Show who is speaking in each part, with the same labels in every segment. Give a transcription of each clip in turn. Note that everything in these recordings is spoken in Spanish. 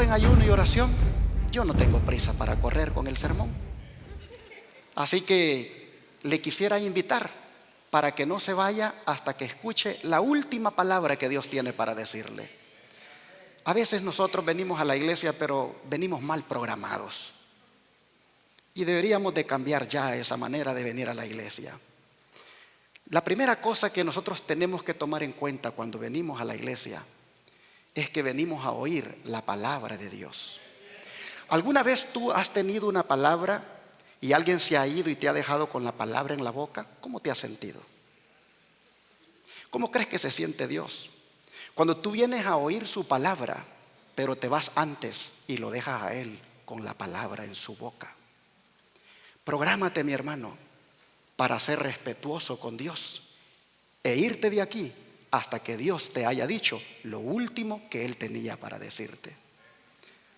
Speaker 1: en ayuno y oración, yo no tengo prisa para correr con el sermón. Así que le quisiera invitar para que no se vaya hasta que escuche la última palabra que Dios tiene para decirle. A veces nosotros venimos a la iglesia, pero venimos mal programados. Y deberíamos de cambiar ya esa manera de venir a la iglesia. La primera cosa que nosotros tenemos que tomar en cuenta cuando venimos a la iglesia es que venimos a oír la palabra de Dios. ¿Alguna vez tú has tenido una palabra y alguien se ha ido y te ha dejado con la palabra en la boca? ¿Cómo te has sentido? ¿Cómo crees que se siente Dios? Cuando tú vienes a oír su palabra, pero te vas antes y lo dejas a Él con la palabra en su boca. Prográmate, mi hermano, para ser respetuoso con Dios e irte de aquí hasta que Dios te haya dicho lo último que Él tenía para decirte.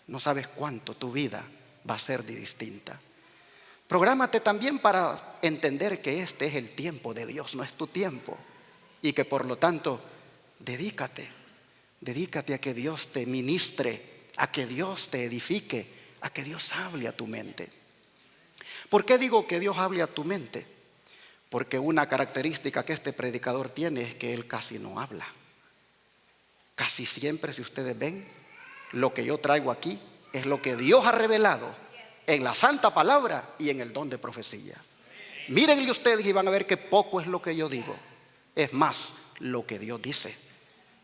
Speaker 1: No sabes cuánto tu vida va a ser distinta. Prográmate también para entender que este es el tiempo de Dios, no es tu tiempo. Y que por lo tanto, dedícate a que Dios te ministre, a que Dios te edifique, a que Dios hable a tu mente. ¿Por qué digo que Dios hable a tu mente? Porque una característica que este predicador tiene es que él casi no habla. Casi siempre, si ustedes ven, lo que yo traigo aquí es lo que Dios ha revelado en la santa palabra y en el don de profecía. Mírenle ustedes y van a ver que poco es lo que yo digo, es más lo que Dios dice.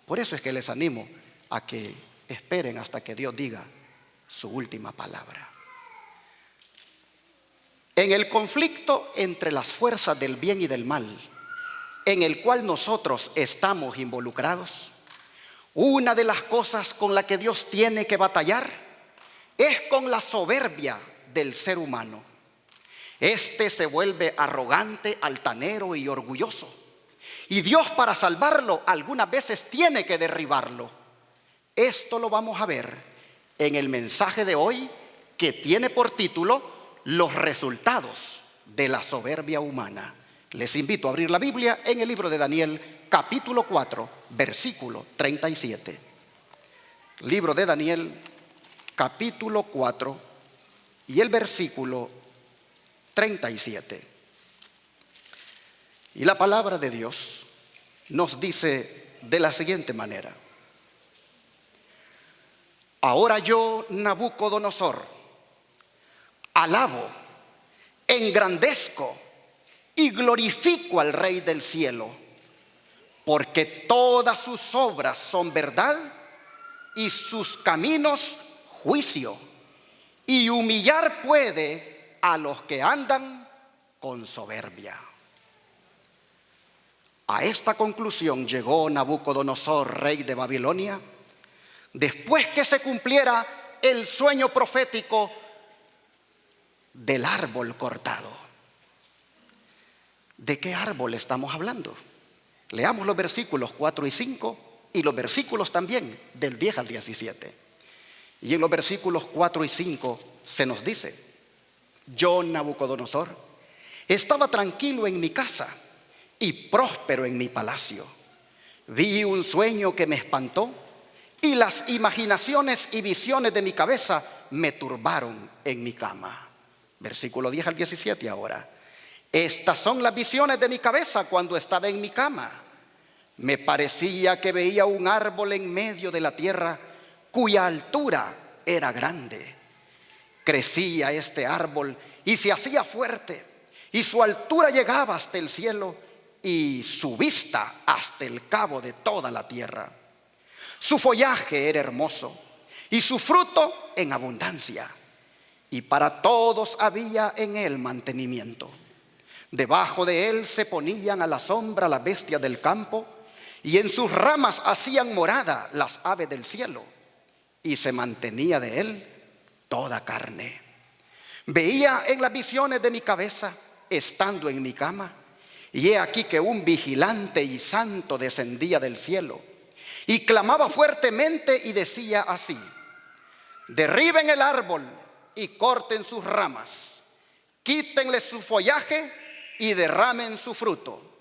Speaker 1: Por eso es que les animo a que esperen hasta que Dios diga su última palabra. En el conflicto entre las fuerzas del bien y del mal, en el cual nosotros estamos involucrados, una de las cosas con la que Dios tiene que batallar es con la soberbia del ser humano. Este se vuelve arrogante, altanero y orgulloso. Y Dios, para salvarlo, algunas veces tiene que derribarlo. Esto lo vamos a ver en el mensaje de hoy, que tiene por título los resultados de la soberbia humana. Les invito a abrir la Biblia en el libro de Daniel, capítulo 4, versículo 37. Libro de Daniel, capítulo 4 y el versículo 37. Y la palabra de Dios nos dice de la siguiente manera: ahora yo, Nabucodonosor, alabo, engrandezco y glorifico al Rey del cielo, porque todas sus obras son verdad y sus caminos juicio, y humillar puede a los que andan con soberbia. A esta conclusión llegó Nabucodonosor, rey de Babilonia, después que se cumpliera el sueño profético del árbol cortado. ¿De qué árbol estamos hablando? Leamos los versículos 4 y 5 y los versículos también del 10 al 17. Y en los versículos 4 y 5 se nos dice: yo, Nabucodonosor, estaba tranquilo en mi casa y próspero en mi palacio. Vi un sueño que me espantó, y las imaginaciones y visiones de mi cabeza me turbaron en mi cama. Versículo 10 al 17 ahora. Estas son las visiones de mi cabeza cuando estaba en mi cama. Me parecía que veía un árbol en medio de la tierra cuya altura era grande. Crecía este árbol y se hacía fuerte, y su altura llegaba hasta el cielo y su vista hasta el cabo de toda la tierra. Su follaje era hermoso y su fruto en abundancia, y para todos había en él mantenimiento. Debajo de él se ponían a la sombra las bestias del campo, y en sus ramas hacían morada las aves del cielo, y se mantenía de él toda carne. Veía en las visiones de mi cabeza, estando en mi cama, y he aquí que un vigilante y santo descendía del cielo, y clamaba fuertemente y decía así: derriben el árbol y corten sus ramas, quítenle su follaje y derramen su fruto.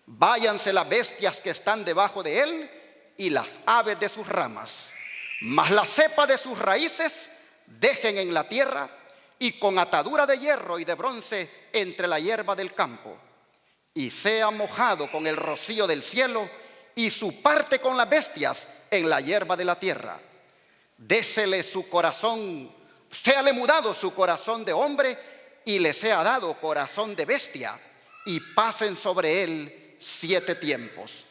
Speaker 1: Váyanse las bestias que están debajo de él y las aves de sus ramas, Mas la cepa de sus raíces dejen en la tierra, y con atadura de hierro y de bronce entre la hierba del campo, y sea mojado con el rocío del cielo, y su parte con las bestias en la hierba de la tierra. Désele su corazón, séale mudado su corazón de hombre, y le sea dado corazón de bestia, y pasen sobre él 7 tiempos.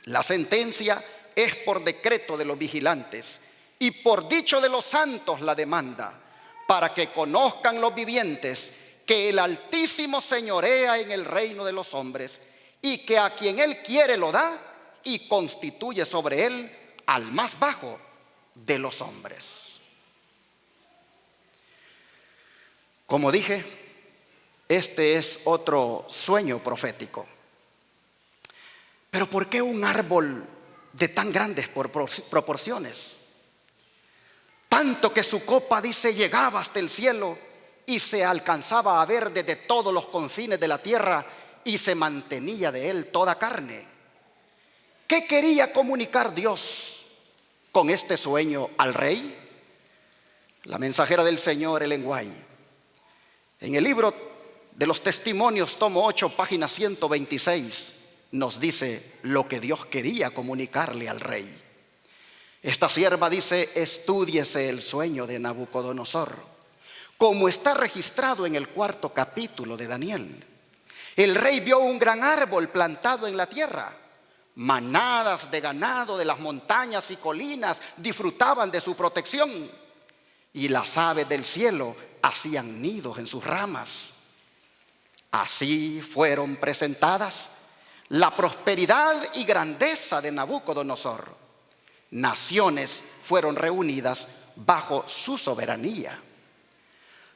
Speaker 1: La sentencia es por decreto de los vigilantes, y por dicho de los santos la demanda, para que conozcan los vivientes que el Altísimo señorea en el reino de los hombres, y que a quien él quiere lo da, y constituye sobre él al más bajo de los hombres. Como dije, este es otro sueño profético. Pero ¿por qué un árbol de tan grandes proporciones? Tanto que su copa, dice, llegaba hasta el cielo y se alcanzaba a ver desde todos los confines de la tierra, y se mantenía de él toda carne. ¿Qué quería comunicar Dios con este sueño al rey? La mensajera del Señor, Ellen White, en el libro de los Testimonios, tomo 8, página 126, nos dice lo que Dios quería comunicarle al rey. Esta sierva dice: estúdiese el sueño de Nabucodonosor, como está registrado en el 4º capítulo de Daniel. El rey vio un gran árbol plantado en la tierra. Manadas de ganado de las montañas y colinas disfrutaban de su protección, y las aves del cielo hacían nidos en sus ramas. Así fueron presentadas la prosperidad y grandeza de Nabucodonosor. Naciones fueron reunidas bajo su soberanía.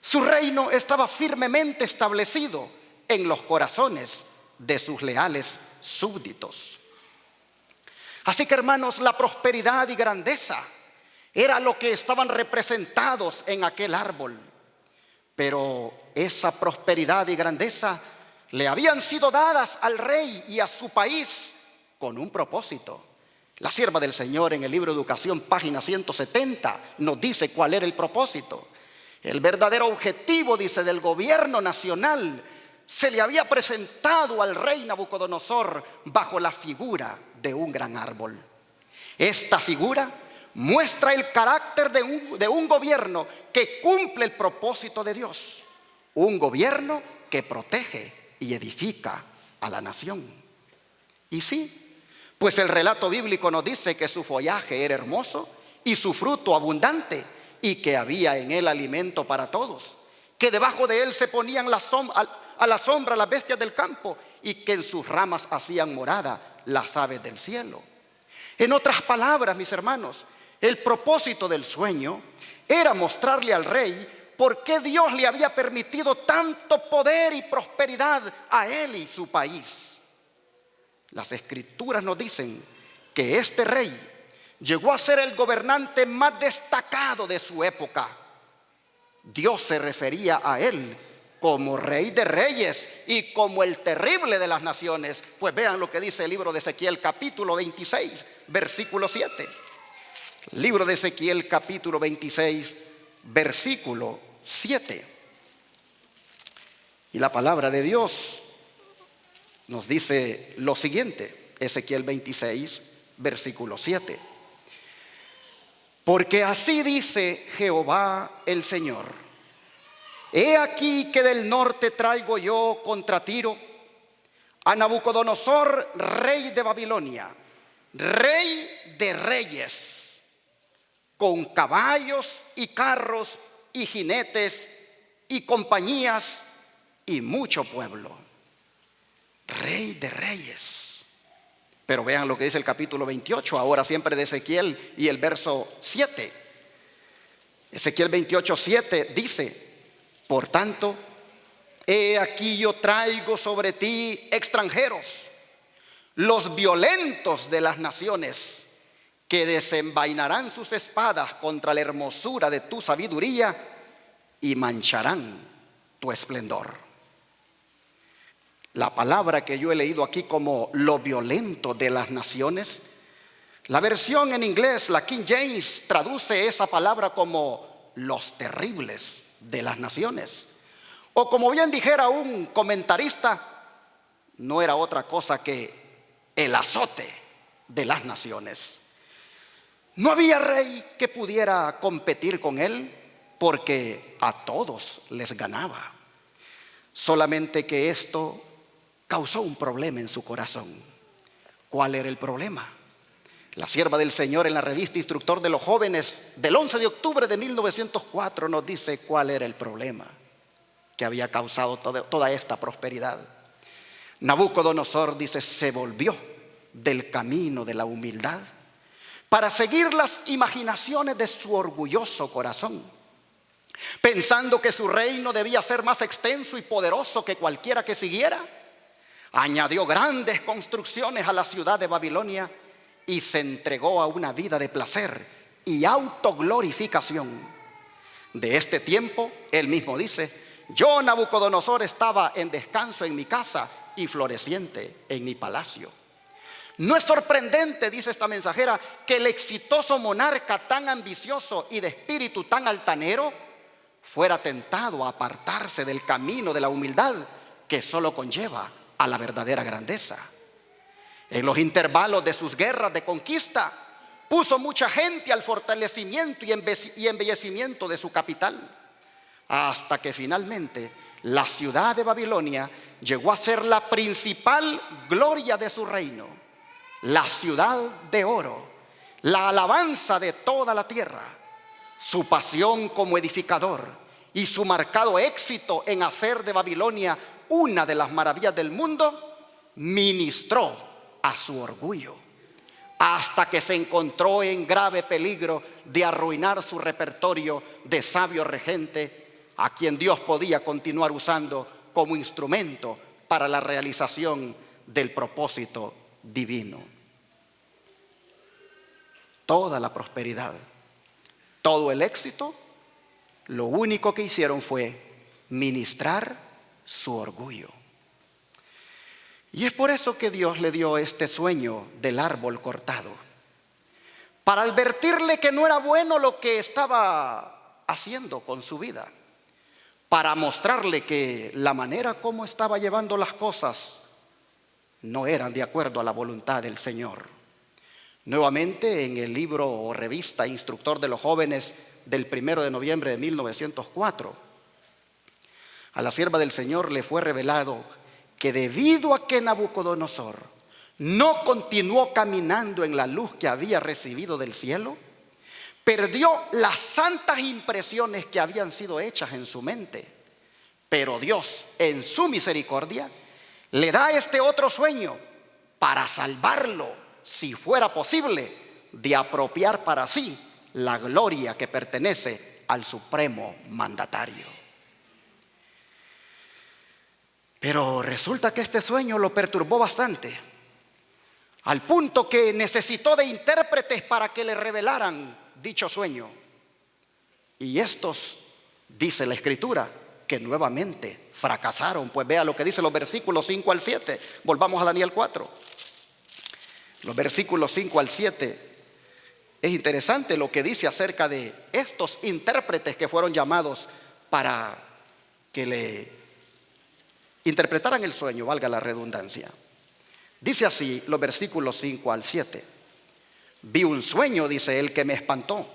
Speaker 1: Su reino estaba firmemente establecido en los corazones de sus leales súbditos. Así que, hermanos, la prosperidad y grandeza era lo que estaban representados en aquel árbol. Pero esa prosperidad y grandeza le habían sido dadas al rey y a su país con un propósito. La sierva del Señor, en el libro de Educación, página 170, nos dice cuál era el propósito. El verdadero objetivo, dice, del gobierno nacional se le había presentado al rey Nabucodonosor bajo la figura de un gran árbol. Esta figura muestra el carácter de un gobierno que cumple el propósito de Dios, un gobierno que protege y edifica a la nación. Y sí, pues el relato bíblico nos dice que su follaje era hermoso y su fruto abundante, y que había en él alimento para todos, que debajo de él se ponían a la sombra las bestias del campo, y que en sus ramas hacían morada las aves del cielo. En otras palabras, mis hermanos, el propósito del sueño era mostrarle al rey por qué Dios le había permitido tanto poder y prosperidad a él y su país. Las escrituras nos dicen que este rey llegó a ser el gobernante más destacado de su época. Dios se refería a él como Rey de Reyes y como el terrible de las naciones. Pues vean lo que dice el libro de Ezequiel, capítulo 26, versículo 7. Libro de Ezequiel, capítulo 26, versículo 7. Y la palabra de Dios nos dice lo siguiente: Ezequiel 26, versículo 7. Porque así dice Jehová el Señor: he aquí que del norte traigo yo contra Tiro a Nabucodonosor, rey de Babilonia, rey de reyes, con caballos y carros y jinetes y compañías y mucho pueblo. Rey de reyes. Pero vean lo que dice el capítulo 28, ahora siempre de Ezequiel, y el verso 7. Ezequiel 28, 7 dice: por tanto, he aquí yo traigo sobre ti extranjeros, los violentos de las naciones, que desenvainarán sus espadas contra la hermosura de tu sabiduría y mancharán tu esplendor. La palabra que yo he leído aquí como lo violento de las naciones La versión en inglés, la King James, traduce esa palabra como los terribles de las naciones. O como bien dijera un comentarista, no era otra cosa que el azote de las naciones. No había rey que pudiera competir con él porque a todos les ganaba. Solamente que esto causó un problema en su corazón. ¿Cuál era el problema? La sierva del Señor en la revista Instructor de los Jóvenes del 11 de octubre de 1904 nos dice cuál era el problema que había causado toda esta prosperidad. Nabucodonosor, dice, se volvió del camino de la humildad para seguir las imaginaciones de su orgulloso corazón, pensando que su reino debía ser más extenso y poderoso que cualquiera que siguiera. Añadió grandes construcciones a la ciudad de Babilonia y se entregó a una vida de placer y autoglorificación. De este tiempo, él mismo dice: yo, Nabucodonosor, estaba en descanso en mi casa y floreciente en mi palacio. No es sorprendente, dice esta mensajera, que el exitoso monarca tan ambicioso y de espíritu tan altanero fuera tentado a apartarse del camino de la humildad que solo conlleva a la verdadera grandeza. En los intervalos de sus guerras de conquista, puso mucha gente al fortalecimiento y embellecimiento de su capital, hasta que finalmente la ciudad de Babilonia llegó a ser la principal gloria de su reino, la ciudad de oro, la alabanza de toda la tierra. Su pasión como edificador y su marcado éxito en hacer de Babilonia una de las maravillas del mundo ministró a su orgullo, hasta que se encontró en grave peligro de arruinar su repertorio de sabio regente, a quien Dios podía continuar usando como instrumento para la realización del propósito divino. Toda la prosperidad, todo el éxito, lo único que hicieron fue ministrar su orgullo. Y es por eso que Dios le dio este sueño del árbol cortado, para advertirle que no era bueno lo que estaba haciendo con su vida, para mostrarle que la manera como estaba llevando las cosas no eran de acuerdo a la voluntad del Señor. Nuevamente, en el libro o revista Instructor de los Jóvenes del 1 de noviembre de 1904, a la sierva del Señor le fue revelado que debido a que Nabucodonosor no continuó caminando en la luz que había recibido del cielo, perdió las santas impresiones que habían sido hechas en su mente. Pero Dios, en su misericordia, le da este otro sueño para salvarlo, si fuera posible, de apropiar para sí la gloria que pertenece al supremo mandatario. Pero resulta que este sueño lo perturbó bastante, al punto que necesitó de intérpretes para que le revelaran dicho sueño. Y estos, dice la Escritura, que nuevamente fracasaron. Pues vea lo que dice los versículos 5 al 7. Volvamos a Daniel 4. Los versículos 5 al 7. Es interesante lo que dice acerca de estos intérpretes que fueron llamados para que le interpretaran el sueño, valga la redundancia. Dice así los versículos 5 al 7. Vi un sueño, dice él, que me espantó,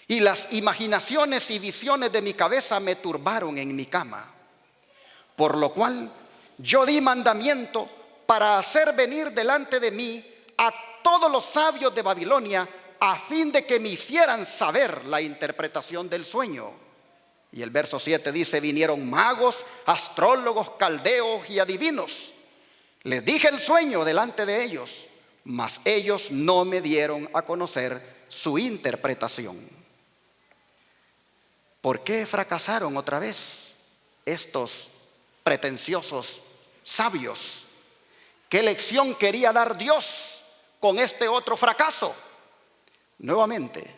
Speaker 1: y las imaginaciones y visiones de mi cabeza me turbaron en mi cama, por lo cual yo di mandamiento para hacer venir delante de mí a todos los sabios de Babilonia, a fin de que me hicieran saber la interpretación del sueño. Y el verso 7 dice: vinieron magos, astrólogos, caldeos y adivinos. Les dije el sueño delante de ellos, mas ellos no me dieron a conocer su interpretación. ¿Por qué fracasaron otra vez estos pretenciosos sabios? ¿Qué lección quería dar Dios con este otro fracaso? Nuevamente,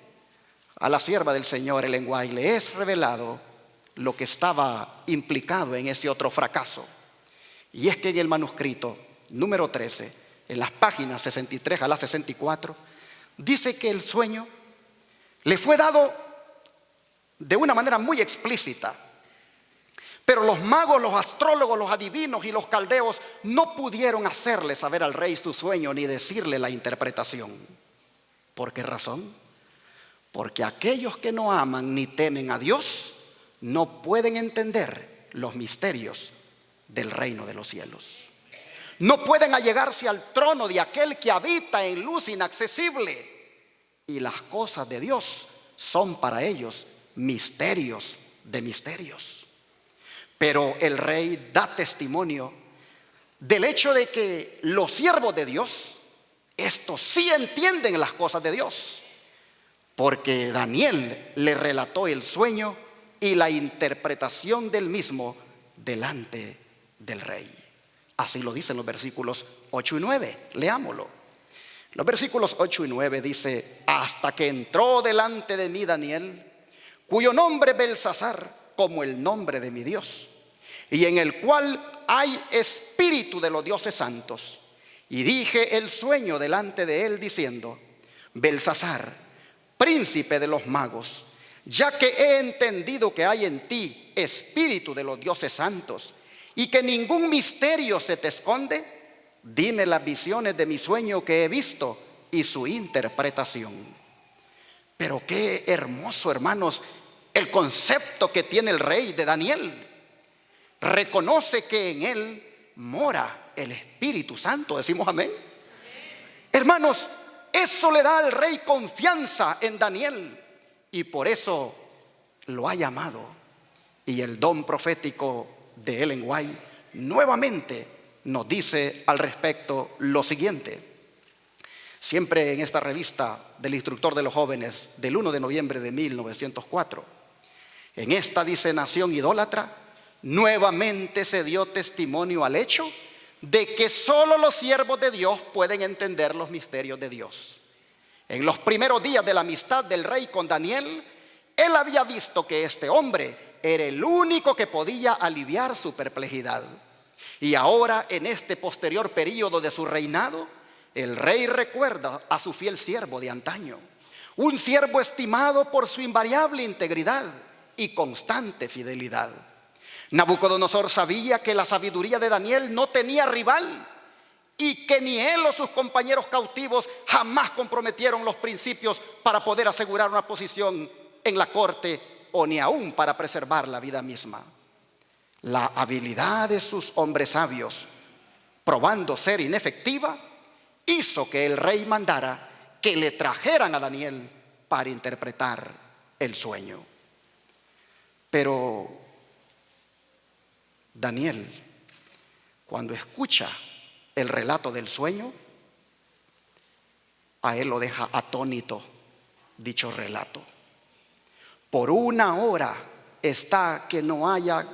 Speaker 1: a la sierva del Señor, Ellen White, le es revelado lo que estaba implicado en ese otro fracaso. Y es que en el manuscrito número 13, en las páginas 63 a la 64, dice que el sueño le fue dado de una manera muy explícita. Pero los magos, los astrólogos, los adivinos y los caldeos no pudieron hacerle saber al rey su sueño ni decirle la interpretación. ¿Por qué razón? Porque aquellos que no aman ni temen a Dios no pueden entender los misterios del reino de los cielos. No pueden allegarse al trono de aquel que habita en luz inaccesible. Y las cosas de Dios son para ellos misterios de misterios. Pero el rey da testimonio del hecho de que los siervos de Dios, estos sí entienden las cosas de Dios, porque Daniel le relató el sueño y la interpretación del mismo delante del rey. Así lo dicen los versículos 8 y 9. Leámoslo. Los versículos 8 y 9 dice: hasta que entró delante de mí Daniel, cuyo nombre Beltsasar, como el nombre de mi Dios, y en el cual hay espíritu de los dioses santos. Y dije el sueño delante de él diciendo: Beltsasar, príncipe de los magos, ya que he entendido que hay en ti espíritu de los dioses santos, y que ningún misterio se te esconde, dime las visiones de mi sueño que he visto y su interpretación. Pero qué hermoso, hermanos, el concepto que tiene el rey de Daniel. Reconoce que en él mora el Espíritu Santo. Decimos amén. Hermanos, eso le da al rey confianza en Daniel y por eso lo ha llamado. Y el don profético de Ellen White nuevamente nos dice al respecto lo siguiente. Siempre en esta revista del Instructor de los Jóvenes del 1 de noviembre de 1904, en esta dice: nación idólatra, nuevamente se dio testimonio al hecho de que solo los siervos de Dios pueden entender los misterios de Dios. En los primeros días de la amistad del rey con Daniel, él había visto que este hombre era el único que podía aliviar su perplejidad. Y ahora, en este posterior período de su reinado, el rey recuerda a su fiel siervo de antaño, un siervo estimado por su invariable integridad y constante fidelidad. Nabucodonosor sabía que la sabiduría de Daniel no tenía rival y que ni él o sus compañeros cautivos jamás comprometieron los principios para poder asegurar una posición en la corte o ni aún para preservar la vida misma. La habilidad de sus hombres sabios, probando ser inefectiva, hizo que el rey mandara que le trajeran a Daniel para interpretar el sueño. Pero Daniel, cuando escucha el relato del sueño, a él lo deja atónito dicho relato. Por una hora está que no haya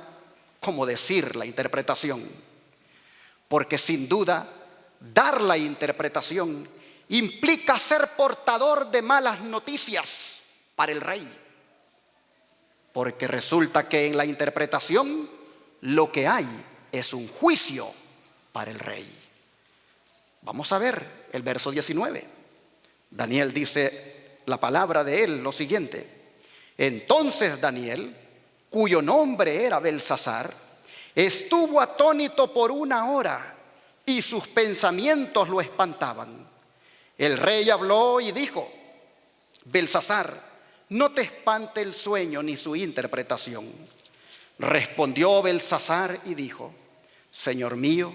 Speaker 1: cómo decir la interpretación, porque sin duda dar la interpretación implica ser portador de malas noticias para el rey, porque resulta que en la interpretación lo que hay es un juicio para el rey. Vamos a ver el verso 19. Daniel dice la palabra de él lo siguiente: entonces Daniel, cuyo nombre era Beltsasar, estuvo atónito por una hora y sus pensamientos lo espantaban. El rey habló y dijo: Beltsasar, no te espante el sueño ni su interpretación. Respondió Beltsasar y dijo: Señor mío,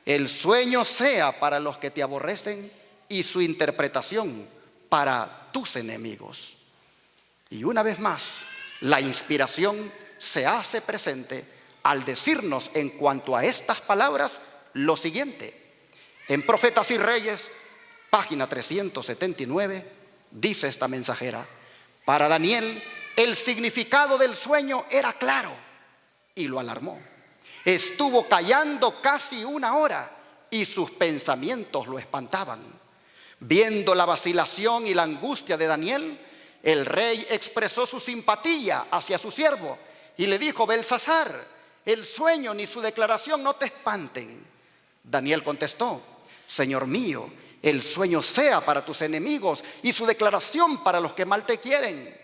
Speaker 1: el sueño sea para los que te aborrecen y su interpretación para tus enemigos. Y una vez más, la inspiración se hace presente al decirnos en cuanto a estas palabras lo siguiente. En Profetas y Reyes, página 379, dice esta mensajera: para Daniel el significado del sueño era claro y lo alarmó. Estuvo callando casi una hora y sus pensamientos lo espantaban. Viendo la vacilación y la angustia de Daniel, el rey expresó su simpatía hacia su siervo y le dijo: Beltsasar, el sueño ni su declaración no te espanten. Daniel contestó: Señor mío, el sueño sea para tus enemigos y su declaración para los que mal te quieren.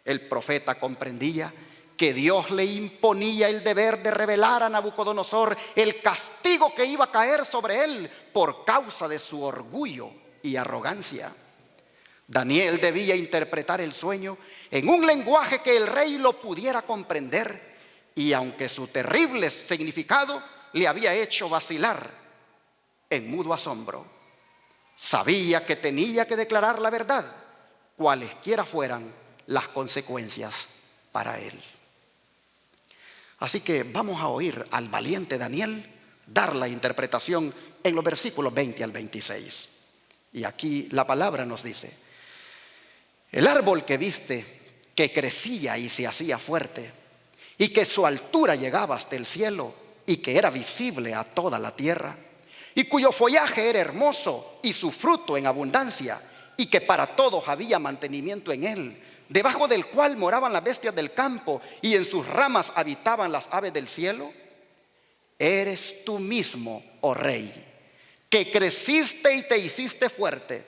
Speaker 1: El profeta comprendía que Dios le imponía el deber de revelar a Nabucodonosor el castigo que iba a caer sobre él por causa de su orgullo y arrogancia. Daniel debía interpretar el sueño en un lenguaje que el rey lo pudiera comprender, y aunque su terrible significado le había hecho vacilar en mudo asombro, sabía que tenía que declarar la verdad, cualesquiera fueran las consecuencias para él. Así que vamos a oír al valiente Daniel dar la interpretación en los versículos 20 al 26. Y aquí la palabra nos dice: el árbol que viste, que crecía y se hacía fuerte, y que su altura llegaba hasta el cielo, y que era visible a toda la tierra, y cuyo follaje era hermoso y su fruto en abundancia, y que para todos había mantenimiento en él, debajo del cual moraban las bestias del campo, y en sus ramas habitaban las aves del cielo. Eres tú mismo, oh rey, que creciste y te hiciste fuerte,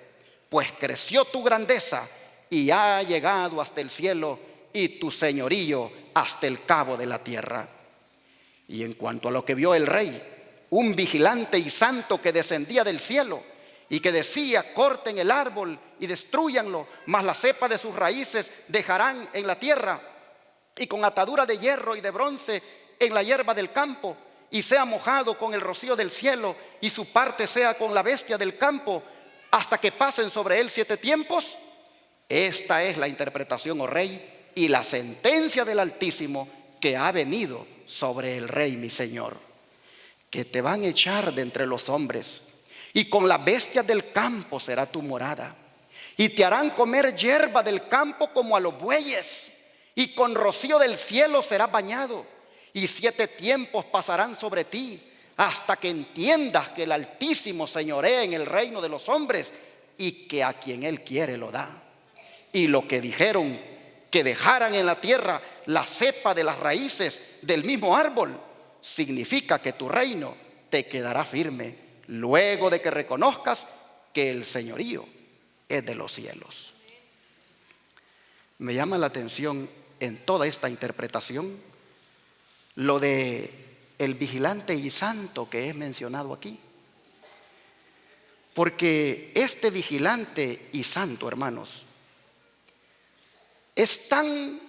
Speaker 1: pues creció tu grandeza y ha llegado hasta el cielo, y tu señorío hasta el cabo de la tierra. Y en cuanto a lo que vio el rey, un vigilante y santo que descendía del cielo y que decía: corten el árbol y destrúyanlo, mas la cepa de sus raíces dejarán en la tierra, y con atadura de hierro y de bronce en la hierba del campo, y sea mojado con el rocío del cielo, y su parte sea con la bestia del campo, hasta que pasen sobre él 7 tiempos. Esta es la interpretación, oh rey, y la sentencia del Altísimo que ha venido sobre el rey mi señor: que te van a echar de entre los hombres, y con las bestias del campo será tu morada, y te harán comer hierba del campo como a los bueyes, y con rocío del cielo serás bañado, y 7 tiempos pasarán sobre ti, hasta que entiendas que el Altísimo señorea en el reino de los hombres, y que a quien él quiere lo da. Y lo que dijeron que dejaran en la tierra la cepa de las raíces del mismo árbol, significa que tu reino te quedará firme, luego de que reconozcas que el señorío es de los cielos. Me llama la atención en toda esta interpretación lo de el vigilante y santo que es mencionado aquí. Porque este vigilante y santo, hermanos, es tan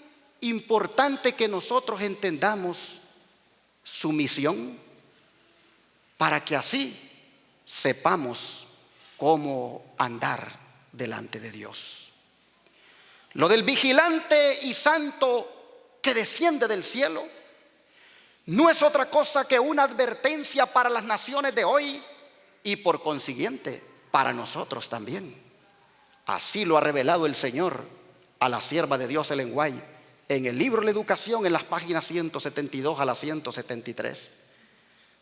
Speaker 1: importante que nosotros entendamos su misión, para que así sepamos cómo andar delante de Dios. Lo del vigilante y santo que desciende del cielo no es otra cosa que una advertencia para las naciones de hoy, y por consiguiente para nosotros también. Así lo ha revelado el Señor a la sierva de Dios Ellen White en el libro La Educación, en las páginas 172 a la 173.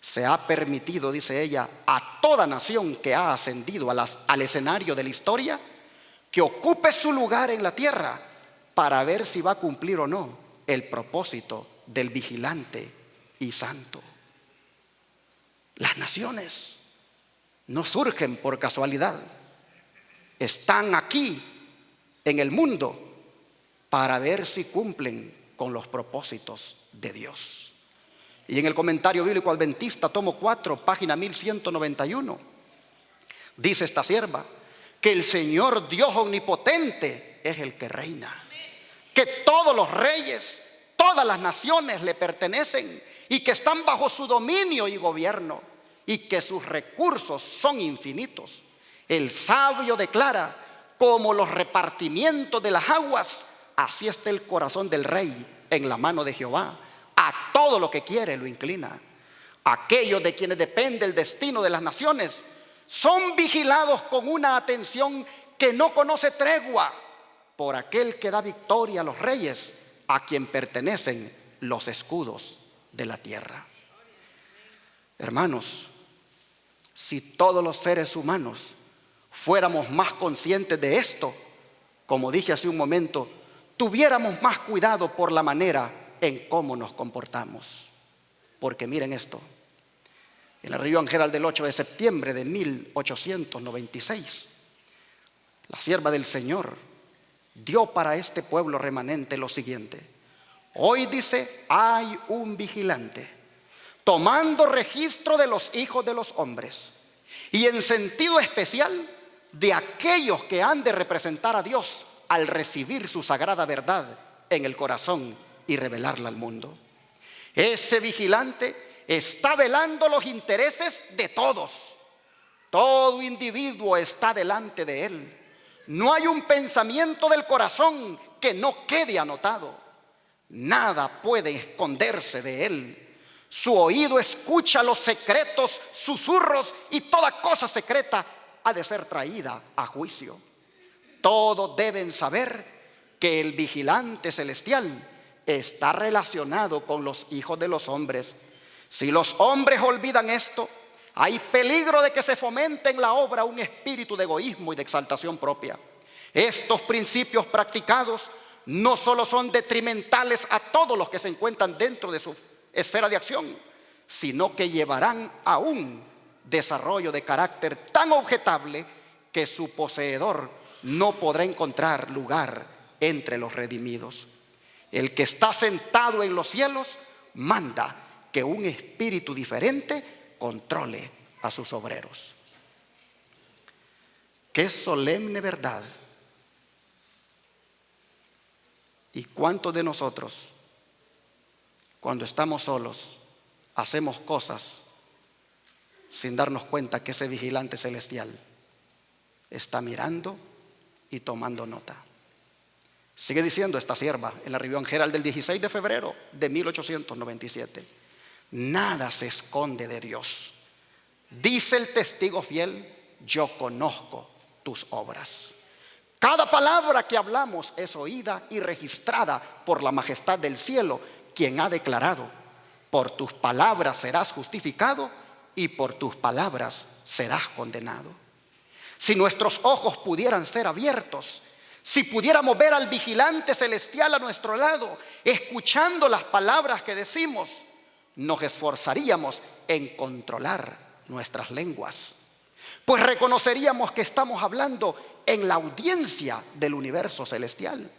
Speaker 1: Se ha permitido, dice ella, a toda nación que ha ascendido al escenario de la historia, que ocupe su lugar en la tierra para ver si va a cumplir o no el propósito del vigilante y santo. Las naciones no surgen por casualidad, están aquí en el mundo para ver si cumplen con los propósitos de Dios. Y en el Comentario Bíblico Adventista, tomo 4, página 1191, dice esta sierva que el Señor Dios omnipotente es el que reina, que todos los reyes, todas las naciones le pertenecen y que están bajo su dominio y gobierno, y que sus recursos son infinitos. El sabio declara: como los repartimientos de las aguas, así está el corazón del rey en la mano de Jehová. A todo lo que quiere lo inclina. Aquellos de quienes depende el destino de las naciones son vigilados con una atención que no conoce tregua por aquel que da victoria a los reyes, a quien pertenecen los escudos de la tierra. Hermanos, si todos los seres humanos fuéramos más conscientes de esto, como dije hace un momento, tuviéramos más cuidado por la manera en cómo nos comportamos. Porque miren esto: En la reunión general del 8 de septiembre de 1896, la sierva del Señor dio para este pueblo remanente lo siguiente: hoy, dice, hay un vigilante tomando registro de los hijos de los hombres, y en sentido especial de aquellos que han de representar a Dios al recibir su sagrada verdad en el corazón y revelarla al mundo. Ese vigilante está velando los intereses de todos. Todo individuo está delante de él. No hay un pensamiento del corazón que no quede anotado. Nada puede esconderse de él. Su oído escucha los secretos susurros, y toda cosa secreta ha de ser traída a juicio. Todos deben saber que el vigilante celestial está relacionado con los hijos de los hombres. Si los hombres olvidan esto, hay peligro de que se fomente en la obra un espíritu de egoísmo y de exaltación propia. Estos principios practicados no solo son detrimentales a todos los que se encuentran dentro de su esfera de acción, sino que llevarán a un desarrollo de carácter tan objetable que su poseedor no podrá encontrar lugar entre los redimidos. El que está sentado en los cielos manda que un espíritu diferente controle a sus obreros. Qué solemne verdad. ¿Y cuántos de nosotros, cuando estamos solos, hacemos cosas sin darnos cuenta que ese vigilante celestial está mirando y tomando nota? Sigue diciendo esta sierva en la reunión general del 16 de febrero de 1897: nada se esconde de Dios. Dice el testigo fiel: yo conozco tus obras. Cada palabra que hablamos es oída y registrada por la majestad del cielo, quien ha declarado: por tus palabras serás justificado y por tus palabras serás condenado. Si nuestros ojos pudieran ser abiertos, si pudiéramos ver al vigilante celestial a nuestro lado, escuchando las palabras que decimos, nos esforzaríamos en controlar nuestras lenguas, pues reconoceríamos que estamos hablando en la audiencia del universo celestial.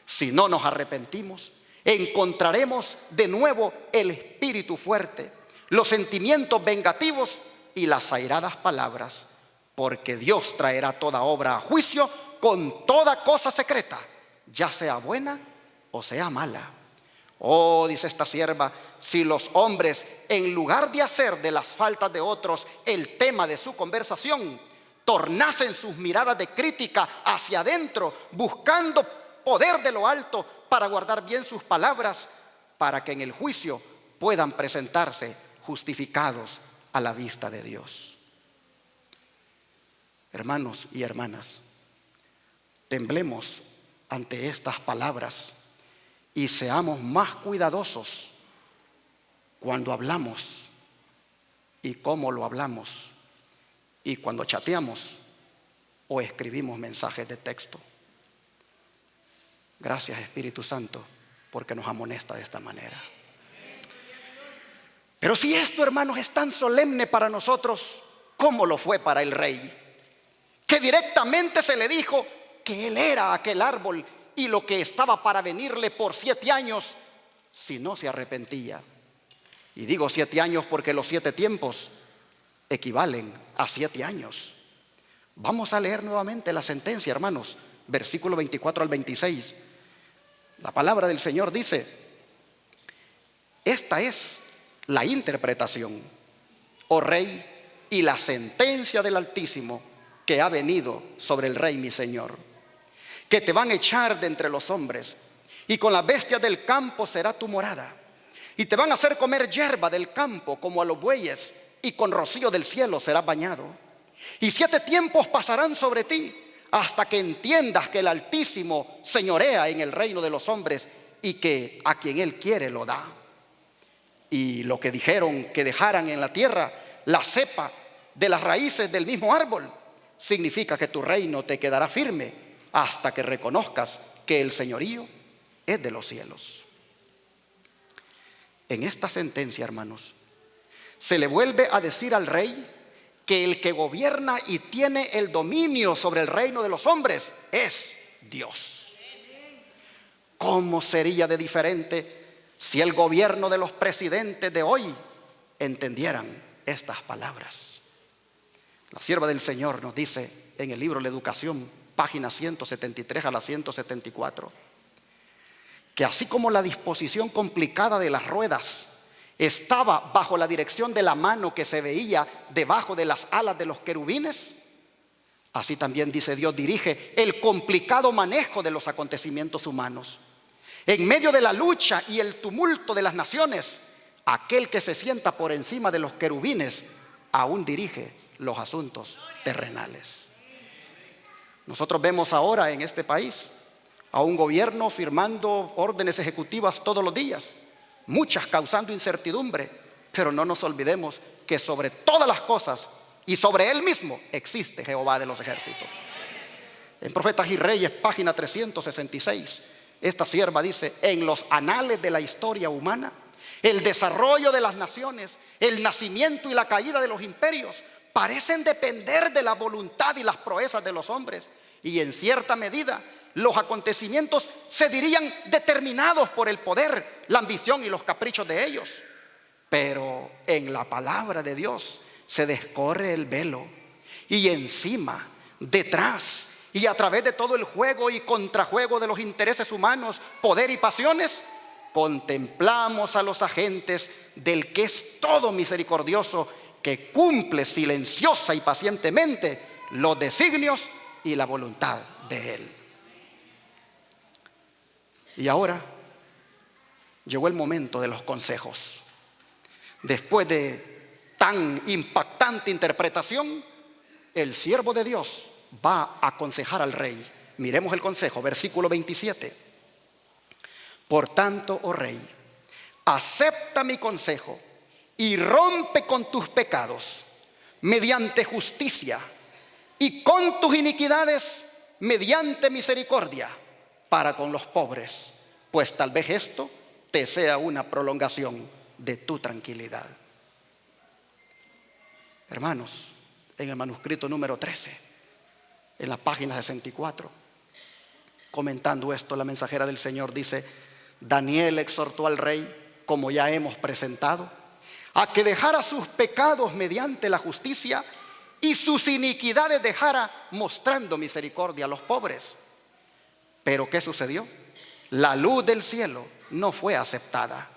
Speaker 1: Si no nos arrepentimos, encontraremos de nuevo el espíritu fuerte, los sentimientos vengativos y las airadas palabras, porque Dios traerá toda obra a juicio con toda cosa secreta, ya sea buena o sea mala. Oh, dice esta sierva, si los hombres, en lugar de hacer de las faltas de otros el tema de su conversación, tornasen sus miradas de crítica hacia adentro, buscando poder de lo alto para guardar bien sus palabras, para que en el juicio puedan presentarse justificados a la vista de Dios. Hermanos y hermanas, temblemos ante estas palabras y seamos más cuidadosos cuando hablamos y cómo lo hablamos, y cuando chateamos o escribimos mensajes de texto. Gracias, Espíritu Santo, porque nos amonesta de esta manera. Pero si esto, hermanos, es tan solemne para nosotros, ¿cómo lo fue para el rey? Que directamente se le dijo que él era aquel árbol y lo que estaba para venirle por 7 años si no se arrepentía. Y digo 7 años porque los 7 tiempos equivalen a 7 años. Vamos a leer nuevamente la sentencia, hermanos, versículo 24 al 26. La palabra del Señor dice: esta es la interpretación, oh rey, y la sentencia del Altísimo que ha venido sobre el rey mi señor, que te van a echar de entre los hombres, y con las bestias del campo será tu morada, y te van a hacer comer hierba del campo como a los bueyes, y con rocío del cielo serás bañado. Y 7 tiempos pasarán sobre ti, hasta que entiendas que el Altísimo señorea en el reino de los hombres, y que a quien Él quiere lo da. Y lo que dijeron que dejaran en la tierra la cepa de las raíces del mismo árbol, significa que tu reino te quedará firme hasta que reconozcas que el señorío es de los cielos. En esta sentencia, hermanos, se le vuelve a decir al rey que el que gobierna y tiene el dominio sobre el reino de los hombres es Dios. ¿Cómo sería de diferente si el gobierno de los presidentes de hoy entendieran estas palabras? La sierva del Señor nos dice en el libro La Educación, página 173 a la 174, que así como la disposición complicada de las ruedas estaba bajo la dirección de la mano que se veía debajo de las alas de los querubines, así también, dice Dios, dirige el complicado manejo de los acontecimientos humanos. En medio de la lucha y el tumulto de las naciones, aquel que se sienta por encima de los querubines aún dirige los asuntos terrenales. Nosotros vemos ahora en este país a un gobierno firmando órdenes ejecutivas todos los días, muchas causando incertidumbre, pero no nos olvidemos que sobre todas las cosas y sobre él mismo existe Jehová de los ejércitos. En Profetas y Reyes, página 366, esta sierva dice: en los anales de la historia humana, el desarrollo de las naciones, el nacimiento y la caída de los imperios parecen depender de la voluntad y las proezas de los hombres, y en cierta medida los acontecimientos se dirían determinados por el poder, la ambición y los caprichos de ellos. Pero en la palabra de Dios se descorre el velo, y encima, detrás y a través de todo el juego y contrajuego de los intereses humanos, poder y pasiones, contemplamos a los agentes del que es todo misericordioso, que cumple silenciosa y pacientemente los designios y la voluntad de él. Y ahora llegó el momento de los consejos. Después de tan impactante interpretación, el siervo de Dios va a aconsejar al rey. Miremos el consejo, versículo 27. Por tanto, oh rey, acepta mi consejo y rompe con tus pecados mediante justicia, y con tus iniquidades mediante misericordia para con los pobres, pues tal vez esto te sea una prolongación de tu tranquilidad. Hermanos, en el manuscrito número 13, en la página 64, comentando esto, la mensajera del Señor dice: Daniel exhortó al rey, como ya hemos presentado, a que dejara sus pecados mediante la justicia y sus iniquidades dejara, mostrando misericordia a los pobres. Pero ¿qué sucedió? La luz del cielo no fue aceptada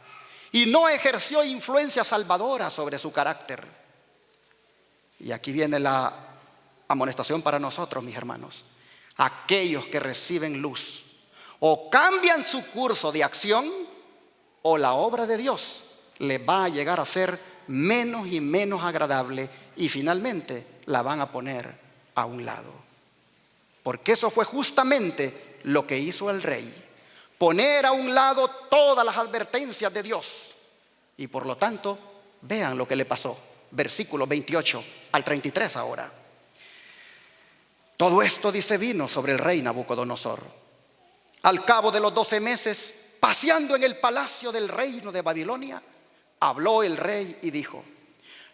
Speaker 1: y no ejerció influencia salvadora sobre su carácter. Y aquí viene la amonestación para nosotros, mis hermanos. Aquellos que reciben luz o cambian su curso de acción, o la obra de Dios les va a llegar a ser menos y menos agradable, y finalmente la van a poner a un lado. Porque eso fue justamente lo que hizo el rey: poner a un lado todas las advertencias de Dios. Y por lo tanto, vean lo que le pasó. Versículos 28 al 33 ahora. Todo esto, dice, vino sobre el rey Nabucodonosor. Al cabo de los 12 meses, paseando en el palacio del reino de Babilonia, habló el rey y dijo: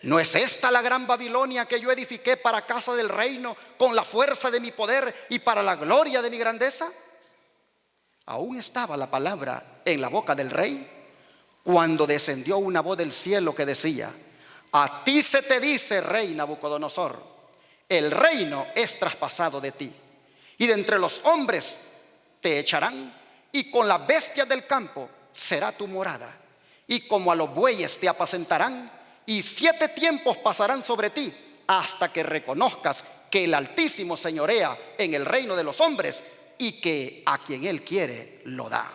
Speaker 1: ¿no es esta la gran Babilonia que yo edifiqué para casa del reino con la fuerza de mi poder y para la gloria de mi grandeza? Aún estaba la palabra en la boca del rey cuando descendió una voz del cielo que decía: a ti se te dice, rey Nabucodonosor, el reino es traspasado de ti, y de entre los hombres te echarán, y con las bestias del campo será tu morada, y como a los bueyes te apacentarán, y 7 tiempos pasarán sobre ti, hasta que reconozcas que el Altísimo señorea en el reino de los hombres, y que a quien él quiere lo da.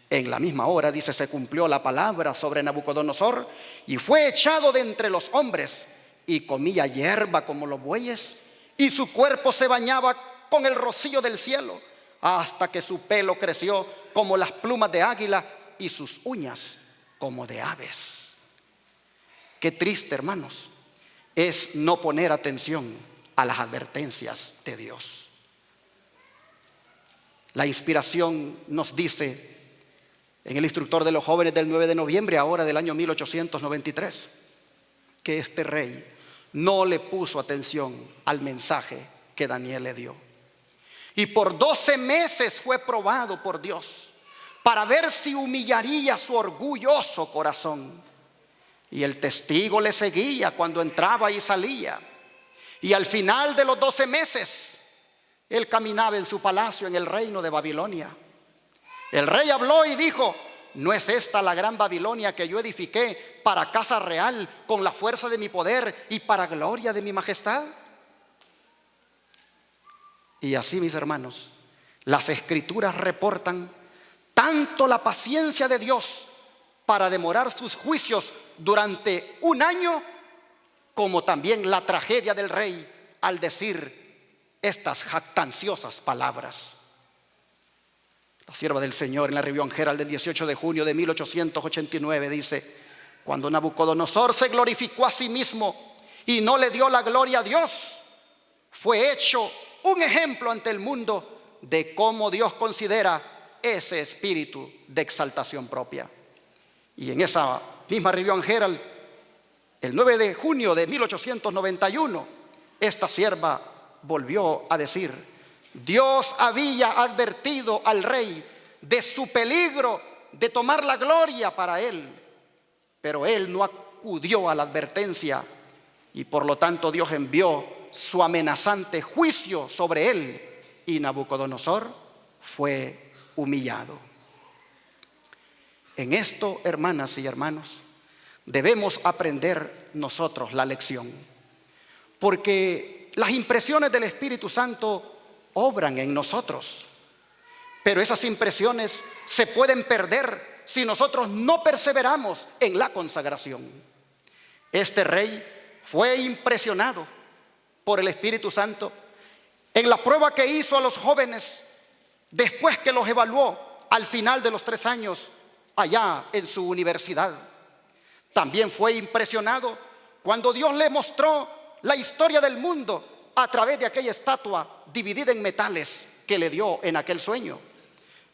Speaker 1: En la misma hora, dice, se cumplió la palabra sobre Nabucodonosor, y fue echado de entre los hombres, y comía hierba como los bueyes, y su cuerpo se bañaba con el rocío del cielo, hasta que su pelo creció como las plumas de águila y sus uñas como de aves. Qué triste, hermanos, es no poner atención a las advertencias de Dios. La inspiración nos dice en el instructor de los jóvenes del 9 de noviembre ahora del año 1893: que este rey no le puso atención al mensaje que Daniel le dio. Y por 12 meses fue probado por Dios para ver si humillaría su orgulloso corazón. Y el testigo le seguía cuando entraba y salía. Y al final de los 12 meses, él caminaba en su palacio en el reino de Babilonia. El rey habló y dijo: ¿no es esta la gran Babilonia que yo edifiqué para casa real con la fuerza de mi poder y para gloria de mi majestad? Y así, mis hermanos, las escrituras reportan tanto la paciencia de Dios para demorar sus juicios durante un año, como también la tragedia del rey al decir estas jactanciosas palabras. La sierva del Señor en la Review Herald del 18 de junio de 1889 dice: cuando Nabucodonosor se glorificó a sí mismo y no le dio la gloria a Dios, fue hecho un ejemplo ante el mundo de cómo Dios considera ese espíritu de exaltación propia. Y en esa misma Review Herald, el 9 de junio de 1891, esta sierva volvió a decir: Dios había advertido al rey de su peligro de tomar la gloria para él, pero él no acudió a la advertencia y por lo tanto Dios envió su amenazante juicio sobre él y Nabucodonosor fue humillado. En esto, hermanas y hermanos, debemos aprender nosotros la lección, porque las impresiones del Espíritu Santo obran en nosotros, pero esas impresiones se pueden perder si nosotros no perseveramos en la consagración. Este rey fue impresionado por el Espíritu Santo en la prueba que hizo a los jóvenes después que los evaluó al final de los 3 años allá en su universidad. También fue impresionado cuando Dios le mostró la historia del mundo a través de aquella estatua dividida en metales que le dio en aquel sueño.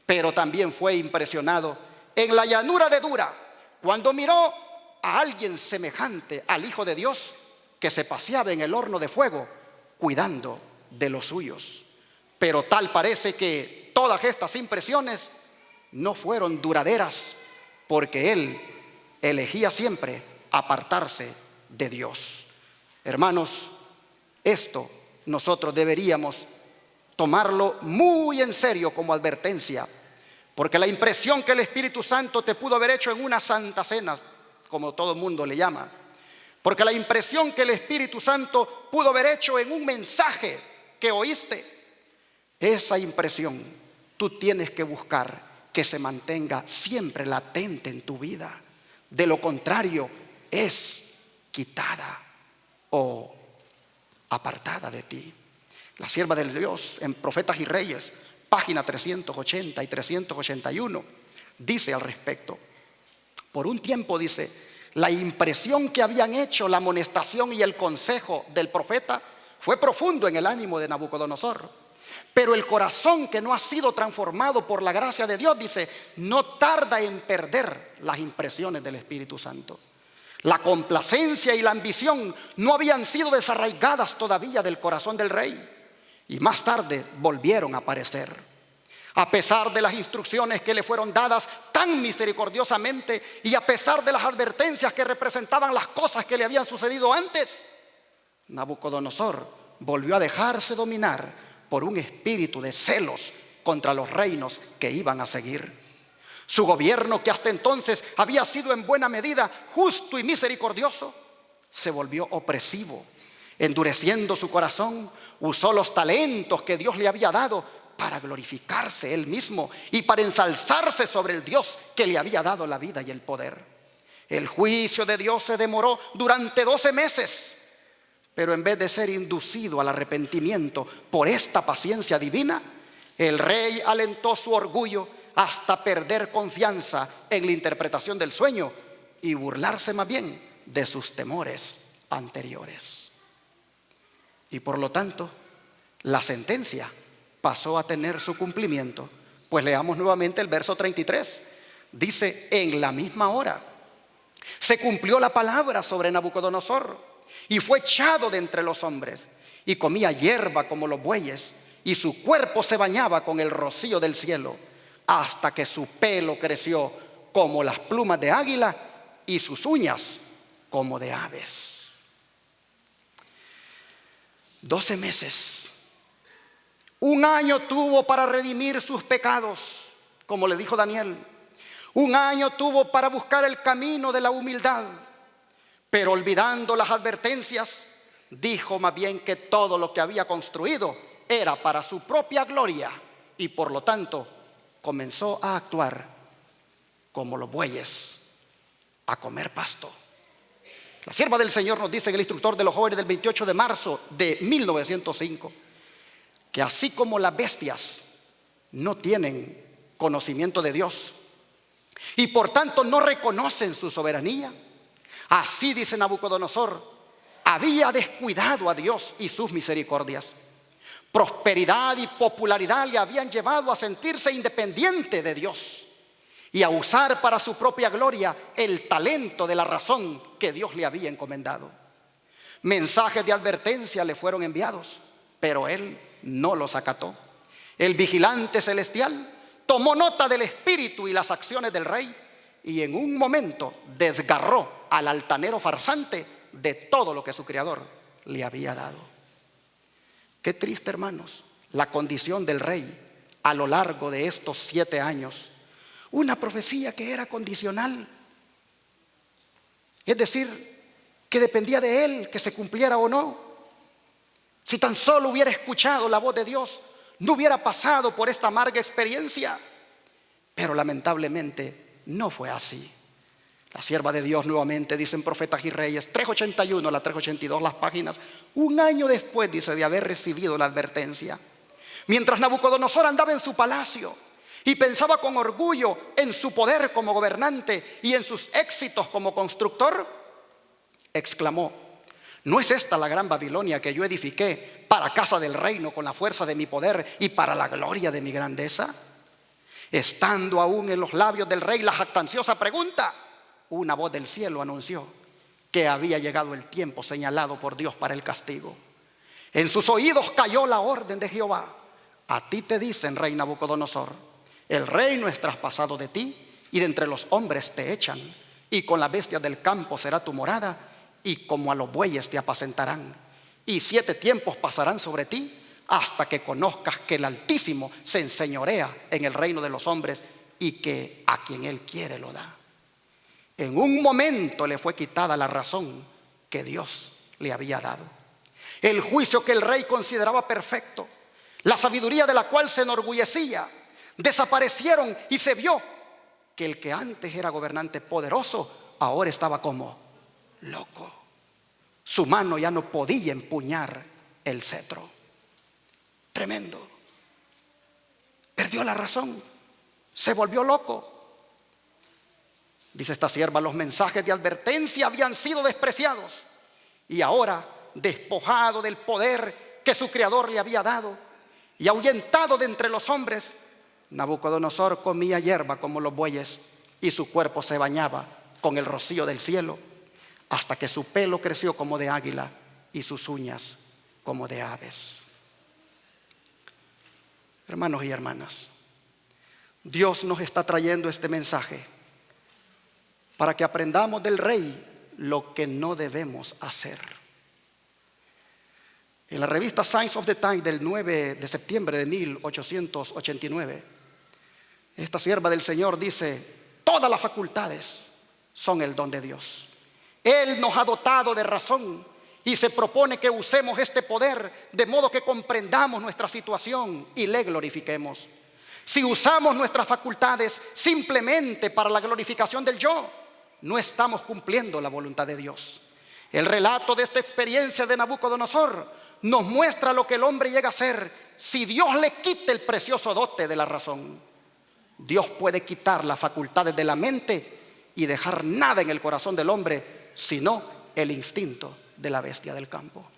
Speaker 1: Pero también fue impresionado en la llanura de Dura cuando miró a alguien semejante al Hijo de Dios que se paseaba en el horno de fuego cuidando de los suyos. Pero tal parece que todas estas impresiones no fueron duraderas, porque él elegía siempre apartarse de Dios. Hermanos, esto nosotros deberíamos tomarlo muy en serio como advertencia, porque la impresión que el Espíritu Santo te pudo haber hecho en una santa cena, como todo el mundo le llama, porque la impresión que el Espíritu Santo pudo haber hecho en un mensaje que oíste, esa impresión tú tienes que buscar que se mantenga siempre latente en tu vida. De lo contrario, es quitada o apartada de ti. La sierva de Dios en Profetas y Reyes, página 380 y 381, dice al respecto: por un tiempo, dice, la impresión que habían hecho la amonestación y el consejo del profeta fue profundo en el ánimo de Nabucodonosor. Pero el corazón que no ha sido transformado por la gracia de Dios, dice, no tarda en perder las impresiones del Espíritu Santo. La complacencia y la ambición no habían sido desarraigadas todavía del corazón del rey, y más tarde volvieron a aparecer. A pesar de las instrucciones que le fueron dadas tan misericordiosamente y a pesar de las advertencias que representaban las cosas que le habían sucedido antes, Nabucodonosor volvió a dejarse dominar por un espíritu de celos contra los reinos que iban a seguir. Su gobierno, que hasta entonces había sido en buena medida justo y misericordioso, se volvió opresivo. Endureciendo su corazón, usó los talentos que Dios le había dado para glorificarse él mismo y para ensalzarse sobre el Dios que le había dado la vida y el poder. El juicio de Dios se demoró durante 12 meses, pero en vez de ser inducido al arrepentimiento por esta paciencia divina, el rey alentó su orgullo hasta perder confianza en la interpretación del sueño y burlarse más bien de sus temores anteriores. Y por lo tanto, la sentencia pasó a tener su cumplimiento. Pues leamos nuevamente el verso 33. Dice: en la misma hora Se cumplió la palabra sobre Nabucodonosor y fue echado de entre los hombres y comía hierba como los bueyes y su cuerpo se bañaba con el rocío del cielo hasta que su pelo creció como las plumas de águila y sus uñas como de aves. 12 meses. Un año tuvo para redimir sus pecados, como le dijo Daniel. Un año tuvo para buscar el camino de la humildad, pero olvidando las advertencias, dijo más bien que todo lo que había construido era para su propia gloria y por lo tanto comenzó a actuar como los bueyes, a comer pasto. La sierva del Señor nos dice en el instructor de los jóvenes del 28 de marzo de 1905 que así como las bestias no tienen conocimiento de Dios y por tanto no reconocen su soberanía, así, dice Nabucodonosor, había descuidado a Dios y sus misericordias. Prosperidad y popularidad le habían llevado a sentirse independiente de Dios y a usar para su propia gloria el talento de la razón que Dios le había encomendado. Mensajes de advertencia le fueron enviados, pero él no los acató. El vigilante celestial tomó nota del espíritu y las acciones del rey y en un momento desgarró al altanero farsante de todo lo que su creador le había dado. Qué triste, hermanos, la condición del rey a lo largo de estos 7 años. Una profecía que era condicional, es decir, que dependía de él que se cumpliera o no. Si tan solo hubiera escuchado la voz de Dios, no hubiera pasado por esta amarga experiencia. Pero lamentablemente no fue así. La sierva de Dios nuevamente dice en Profetas y Reyes 381 a la 382 las páginas, un año después, dice, de haber recibido la advertencia, mientras Nabucodonosor andaba en su palacio y pensaba con orgullo en su poder como gobernante y en sus éxitos como constructor, exclamó: ¿no es esta la gran Babilonia que yo edifiqué para casa del reino con la fuerza de mi poder y para la gloria de mi grandeza? Estando aún en los labios del rey la jactanciosa pregunta, una voz del cielo anunció que había llegado el tiempo señalado por Dios para el castigo. En sus oídos cayó la orden de Jehová: a ti te dicen, rey Nabucodonosor, el reino es traspasado de ti y de entre los hombres te echan, y con las bestias del campo será tu morada, y como a los bueyes te apacentarán, y 7 tiempos pasarán sobre ti hasta que conozcas que el Altísimo se enseñorea en el reino de los hombres y que a quien Él quiere lo da. En un momento le fue quitada la razón que Dios le había dado. El juicio que el rey consideraba perfecto, la sabiduría de la cual se enorgullecía, desaparecieron y se vio que el que antes era gobernante poderoso ahora estaba como loco. Su mano ya no podía empuñar el cetro. Tremendo. Perdió la razón, se volvió loco. Dice esta sierva, los mensajes de advertencia habían sido despreciados y ahora, despojado del poder que su creador le había dado y ahuyentado de entre los hombres, Nabucodonosor comía hierba como los bueyes y su cuerpo se bañaba con el rocío del cielo hasta que su pelo creció como de águila y sus uñas como de aves. Hermanos y hermanas, Dios nos está trayendo este mensaje para que aprendamos del rey lo que no debemos hacer. En la revista Signs of the Times del 9 de septiembre de 1889, esta sierva del Señor dice: todas las facultades son el don de Dios. Él nos ha dotado de razón y se propone que usemos este poder de modo que comprendamos nuestra situación y le glorifiquemos. Si usamos nuestras facultades simplemente para la glorificación del yo, no estamos cumpliendo la voluntad de Dios. El relato de esta experiencia de Nabucodonosor nos muestra lo que el hombre llega a ser si Dios le quita el precioso dote de la razón. Dios puede quitar las facultades de la mente y dejar nada en el corazón del hombre, sino el instinto de la bestia del campo.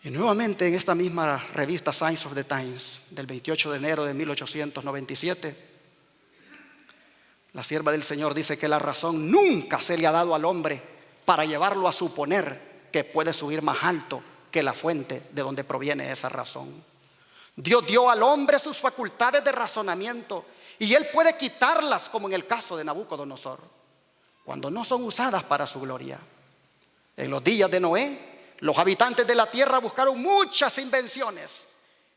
Speaker 1: Y nuevamente en esta misma revista Signs of the Times del 28 de enero de 1897, La sierva del Señor dice que la razón nunca se le ha dado al hombre para llevarlo a suponer que puede subir más alto que la fuente de donde proviene esa razón. Dios dio al hombre sus facultades de razonamiento y él puede quitarlas, como en el caso de Nabucodonosor, cuando no son usadas para su gloria. En los días de Noé, los habitantes de la tierra buscaron muchas invenciones.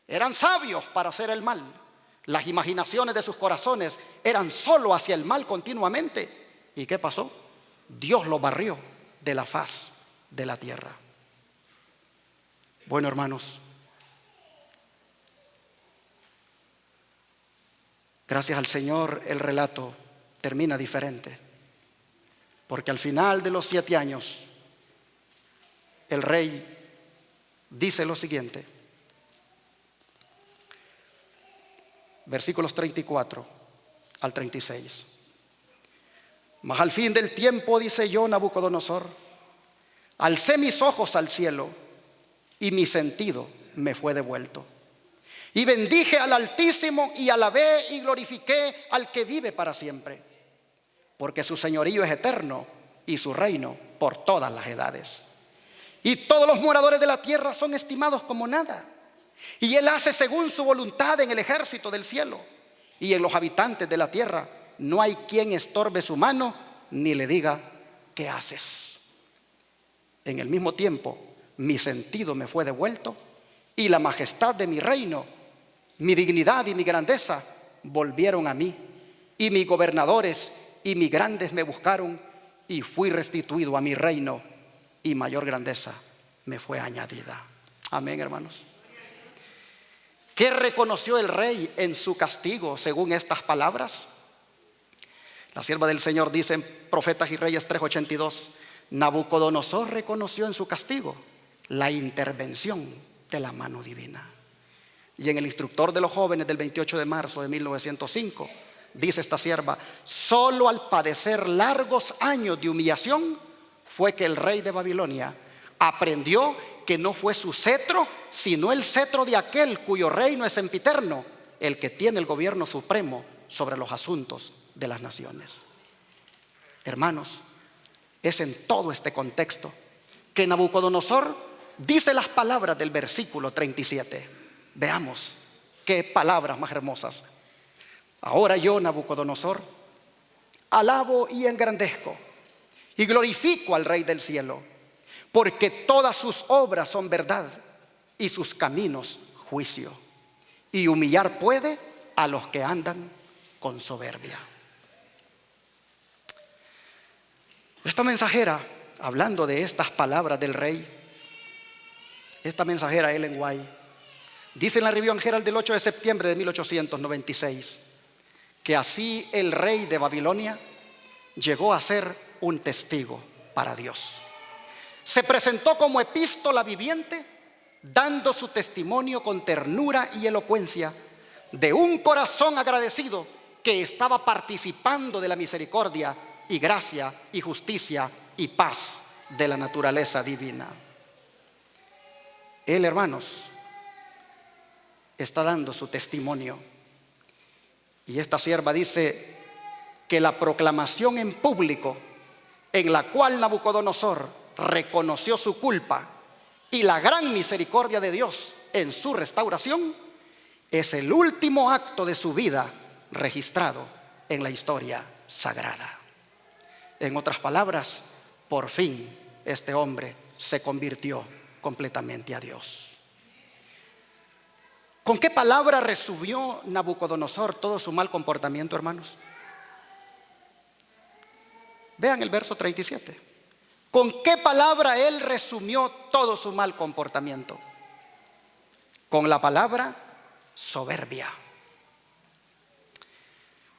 Speaker 1: Eran sabios para hacer el mal. Las imaginaciones de sus corazones eran solo hacia el mal continuamente. ¿Y qué pasó? Dios los barrió de la faz de la tierra. Bueno, hermanos, gracias al Señor el relato termina diferente, porque al final de los 7 años el rey dice lo siguiente, versículos 34 al 36. Mas al fin del tiempo, dice yo, Nabucodonosor, alcé mis ojos al cielo y mi sentido me fue devuelto. Y bendije al Altísimo y alabé y glorifiqué al que vive para siempre, porque su señorío es eterno y su reino por todas las edades. Y todos los moradores de la tierra son estimados como nada. Y él hace según su voluntad en el ejército del cielo. Y en los habitantes de la tierra no hay quien estorbe su mano ni le diga: ¿qué haces? En el mismo tiempo mi sentido me fue devuelto y la majestad de mi reino, mi dignidad y mi grandeza volvieron a mí. Y mis gobernadores y mis grandes me buscaron y fui restituido a mi reino y mayor grandeza me fue añadida. Amén, hermanos. ¿Qué reconoció el rey en su castigo según estas palabras? La sierva del Señor dice en Profetas y Reyes 3:82, Nabucodonosor reconoció en su castigo la intervención de la mano divina. Y en el Instructor de los Jóvenes del 28 de marzo de 1905 dice esta sierva: solo al padecer largos años de humillación fue que el rey de Babilonia aprendió que no fue su cetro, sino el cetro de aquel cuyo reino es sempiterno, el que tiene el gobierno supremo sobre los asuntos de las naciones. Hermanos, es en todo este contexto que Nabucodonosor dice las palabras del versículo 37. Veamos qué palabras más hermosas. Ahora yo, Nabucodonosor, alabo y engrandezco y glorifico al Rey del cielo, porque todas sus obras son verdad y sus caminos juicio, y humillar puede a los que andan con soberbia. Esta mensajera, hablando de estas palabras del rey, esta mensajera Ellen White, dice en la Review Herald del 8 de septiembre de 1896 que así el rey de Babilonia llegó a ser un testigo para Dios. Se presentó como epístola viviente, dando su testimonio con ternura y elocuencia de un corazón agradecido que estaba participando de la misericordia y gracia y justicia y paz de la naturaleza divina. Él, hermanos, está dando su testimonio. Y esta sierva dice que la proclamación en público, en la cual Nabucodonosor reconoció su culpa y la gran misericordia de Dios en su restauración, es el último acto de su vida registrado en la historia sagrada. En otras palabras, por fin este hombre se convirtió completamente a Dios. ¿Con qué palabra resumió Nabucodonosor todo su mal comportamiento, hermanos? Vean el verso 37. ¿Con qué palabra él resumió todo su mal comportamiento? Con la palabra soberbia.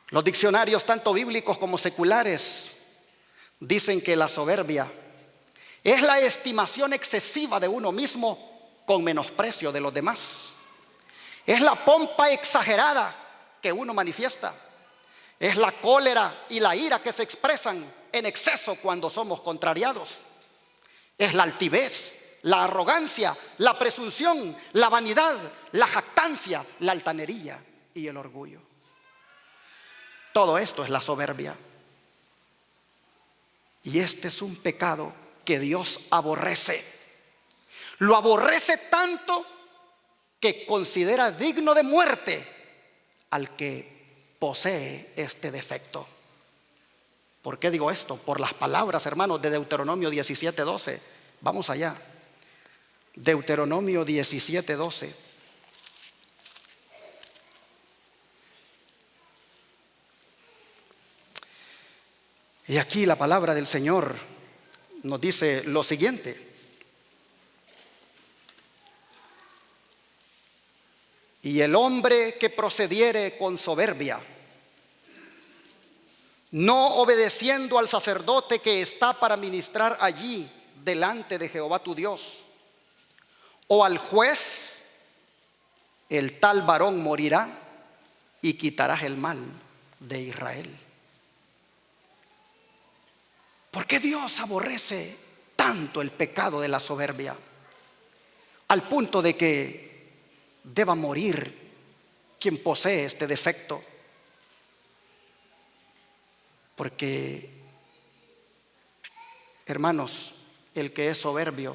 Speaker 1: Los diccionarios, tanto bíblicos como seculares, dicen que la soberbia es la estimación excesiva de uno mismo con menosprecio de los demás. Es la pompa exagerada que uno manifiesta. Es la cólera y la ira que se expresan en exceso cuando somos contrariados. Es la altivez, la arrogancia, la presunción, la vanidad, la jactancia, la altanería y el orgullo. Todo esto es la soberbia. Y este es un pecado que Dios aborrece. Lo aborrece tanto que considera digno de muerte al que posee este defecto. ¿Por qué digo esto? Por las palabras, hermanos, de Deuteronomio 17:12. Vamos allá. Deuteronomio 17:12. Y aquí la palabra del Señor nos dice lo siguiente: y el hombre que procediere con soberbia, no obedeciendo al sacerdote que está para ministrar allí delante de Jehová tu Dios, o al juez, el tal varón morirá y quitarás el mal de Israel. ¿Por qué Dios aborrece tanto el pecado de la soberbia? Al punto de que deba morir quien posee este defecto. Porque, hermanos, el que es soberbio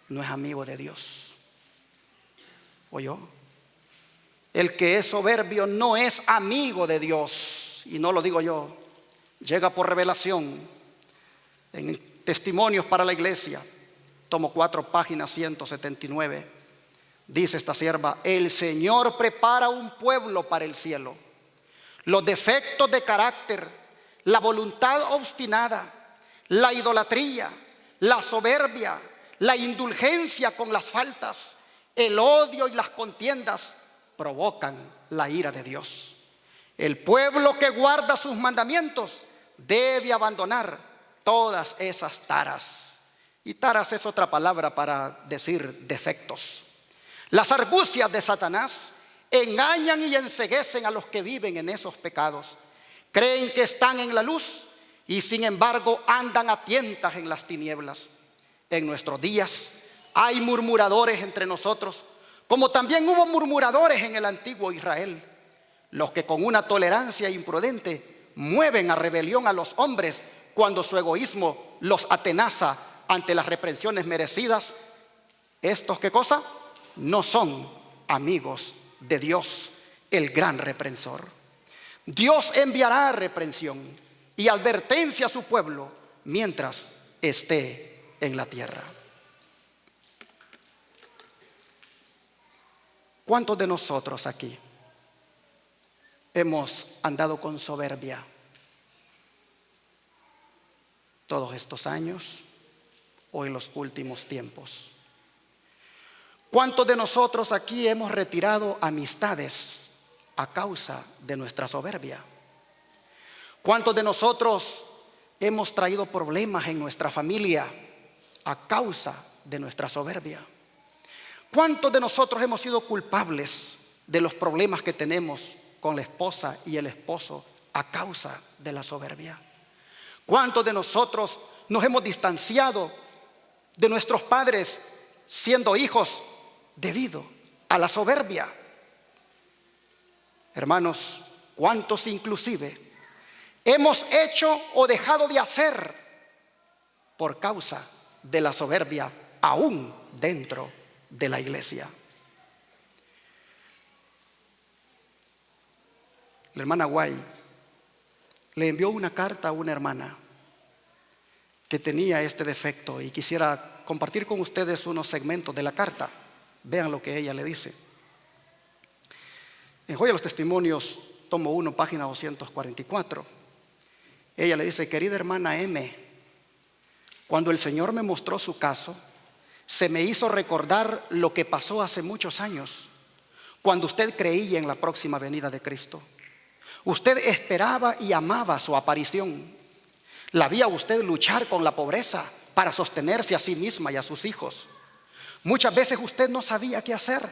Speaker 1: no es amigo de Dios. ¿Oyó? El que es soberbio no es amigo de Dios. Y no lo digo yo, llega por revelación en Testimonios para la Iglesia, tomo 4, página 179. Dice esta sierva: el Señor prepara un pueblo para el cielo. Los defectos de carácter, la voluntad obstinada, la idolatría, la soberbia, la indulgencia con las faltas, el odio y las contiendas provocan la ira de Dios. El pueblo que guarda sus mandamientos debe abandonar todas esas taras. Y taras es otra palabra para decir defectos. Las argucias de Satanás engañan y enceguecen a los que viven en esos pecados. Creen que están en la luz y sin embargo andan a tientas en las tinieblas. En nuestros días hay murmuradores entre nosotros, como también hubo murmuradores en el antiguo Israel, los que con una tolerancia imprudente mueven a rebelión a los hombres cuando su egoísmo los atenaza ante las reprensiones merecidas. ¿Estos qué cosa? No son amigos de Dios, el gran reprensor. Dios enviará reprensión y advertencia a su pueblo mientras esté en la tierra. ¿Cuántos de nosotros aquí hemos andado con soberbia todos estos años o en los últimos tiempos? ¿Cuántos de nosotros aquí hemos retirado amistades a causa de nuestra soberbia? ¿Cuántos de nosotros hemos traído problemas en nuestra familia a causa de nuestra soberbia? ¿Cuántos de nosotros hemos sido culpables de los problemas que tenemos con la esposa y el esposo a causa de la soberbia? ¿Cuántos de nosotros nos hemos distanciado de nuestros padres siendo hijos debido a la soberbia? Hermanos, ¿cuántos inclusive hemos hecho o dejado de hacer por causa de la soberbia aún dentro de la iglesia? La hermana Guay le envió una carta a una hermana que tenía este defecto y quisiera compartir con ustedes unos segmentos de la carta. Vean lo que ella le dice. En Joya de los Testimonios, tomo 1, página 244. Ella le dice: querida hermana M, cuando el Señor me mostró su caso, se me hizo recordar lo que pasó hace muchos años, cuando usted creía en la próxima venida de Cristo. Usted esperaba y amaba su aparición. La vi a usted luchar con la pobreza para sostenerse a sí misma y a sus hijos. Muchas veces usted no sabía qué hacer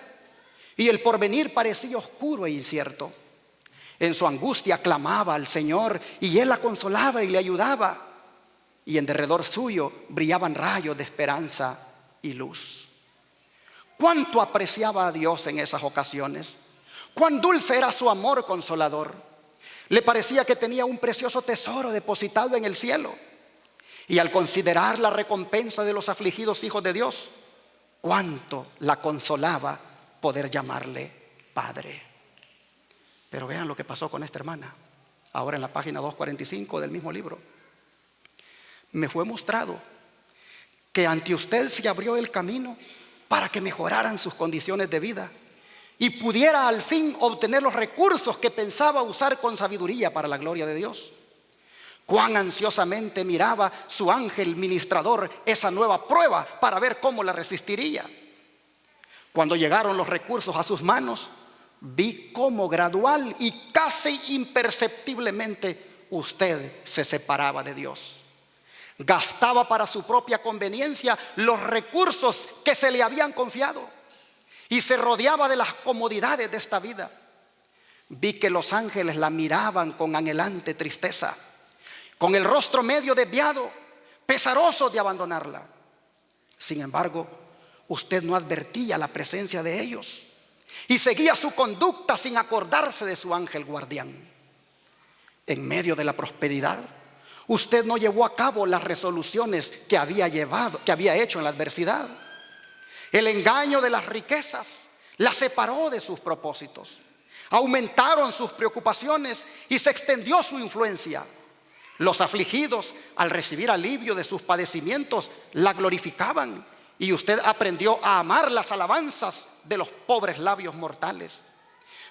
Speaker 1: y el porvenir parecía oscuro e incierto. En su angustia clamaba al Señor y Él la consolaba y le ayudaba. Y en derredor suyo brillaban rayos de esperanza y luz. ¿Cuánto apreciaba a Dios en esas ocasiones? ¿Cuán dulce era su amor consolador? Le parecía que tenía un precioso tesoro depositado en el cielo. Y al considerar la recompensa de los afligidos hijos de Dios, cuánto la consolaba poder llamarle Padre. Pero vean lo que pasó con esta hermana. Ahora en la página 245 del mismo libro. Me fue mostrado que ante usted se abrió el camino para que mejoraran sus condiciones de vida y pudiera al fin obtener los recursos que pensaba usar con sabiduría para la gloria de Dios. Cuán ansiosamente miraba su ángel ministrador esa nueva prueba para ver cómo la resistiría. Cuando llegaron los recursos a sus manos, vi cómo gradual y casi imperceptiblemente usted se separaba de Dios. Gastaba para su propia conveniencia los recursos que se le habían confiado y se rodeaba de las comodidades de esta vida. Vi que los ángeles la miraban con anhelante tristeza, con el rostro medio desviado, pesaroso de abandonarla. Sin embargo, usted no advertía la presencia de ellos y seguía su conducta sin acordarse de su ángel guardián. En medio de la prosperidad, usted no llevó a cabo las resoluciones que había hecho en la adversidad. El engaño de las riquezas la separó de sus propósitos. Aumentaron sus preocupaciones y se extendió su influencia. Los afligidos, al recibir alivio de sus padecimientos, la glorificaban y usted aprendió a amar las alabanzas de los pobres labios mortales.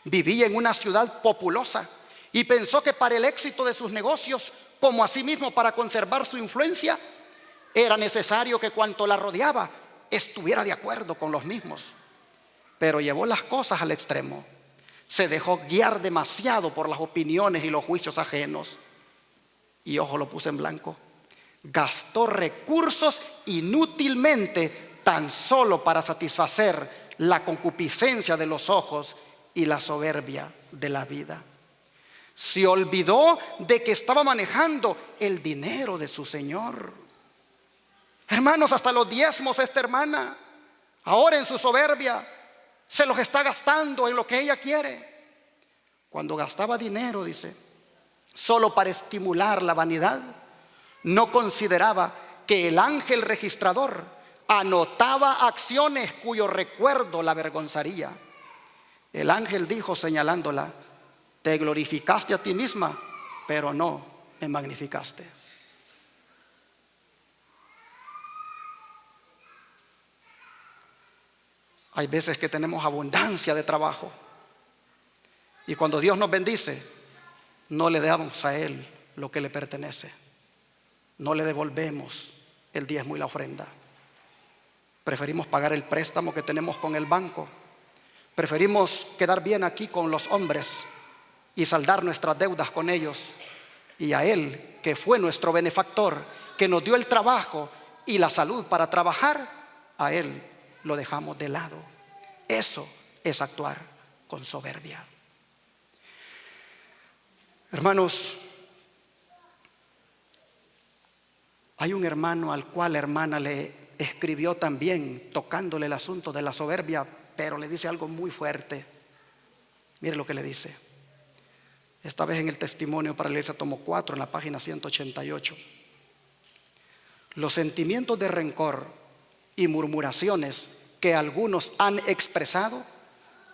Speaker 1: Vivía en una ciudad populosa y pensó que para el éxito de sus negocios, como asimismo para conservar su influencia, era necesario que cuanto la rodeaba estuviera de acuerdo con los mismos. Pero llevó las cosas al extremo. Se dejó guiar demasiado por las opiniones y los juicios ajenos. Y ojo, lo puse en blanco. Gastó recursos inútilmente tan solo para satisfacer la concupiscencia de los ojos y la soberbia de la vida. Se olvidó de que estaba manejando el dinero de su Señor. Hermanos, hasta los diezmos esta hermana, ahora en su soberbia, se los está gastando en lo que ella quiere. Cuando gastaba dinero, dice, solo para estimular la vanidad, no consideraba que el ángel registrador anotaba acciones cuyo recuerdo la avergonzaría. El ángel dijo señalándola: te glorificaste a ti misma, pero no me magnificaste. Hay veces que tenemos abundancia de trabajo y cuando Dios nos bendice, no le damos a Él lo que le pertenece. No le devolvemos el diezmo y la ofrenda. Preferimos pagar el préstamo que tenemos con el banco. Preferimos quedar bien aquí con los hombres y saldar nuestras deudas con ellos. Y a Él, que fue nuestro benefactor, que nos dio el trabajo y la salud para trabajar, a Él lo dejamos de lado. Eso es actuar con soberbia. Hermanos, hay un hermano al cual la hermana le escribió también tocándole el asunto de la soberbia, pero le dice algo muy fuerte. Mire lo que le dice. Esta vez en el testimonio para la iglesia tomo 4, en la página 188. Los sentimientos de rencor y murmuraciones que algunos han expresado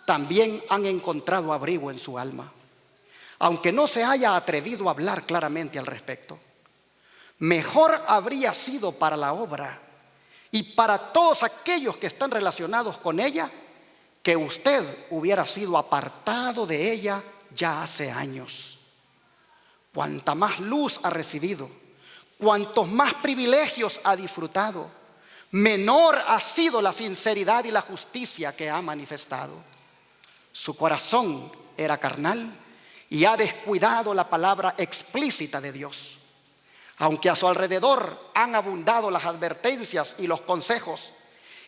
Speaker 1: también han encontrado abrigo en su alma, aunque no se haya atrevido a hablar claramente al respecto. Mejor habría sido para la obra y para todos aquellos que están relacionados con ella que usted hubiera sido apartado de ella ya hace años. Cuanta más luz ha recibido, cuantos más privilegios ha disfrutado, menor ha sido la sinceridad y la justicia que ha manifestado. Su corazón era carnal y ha descuidado la palabra explícita de Dios. Aunque a su alrededor han abundado las advertencias y los consejos,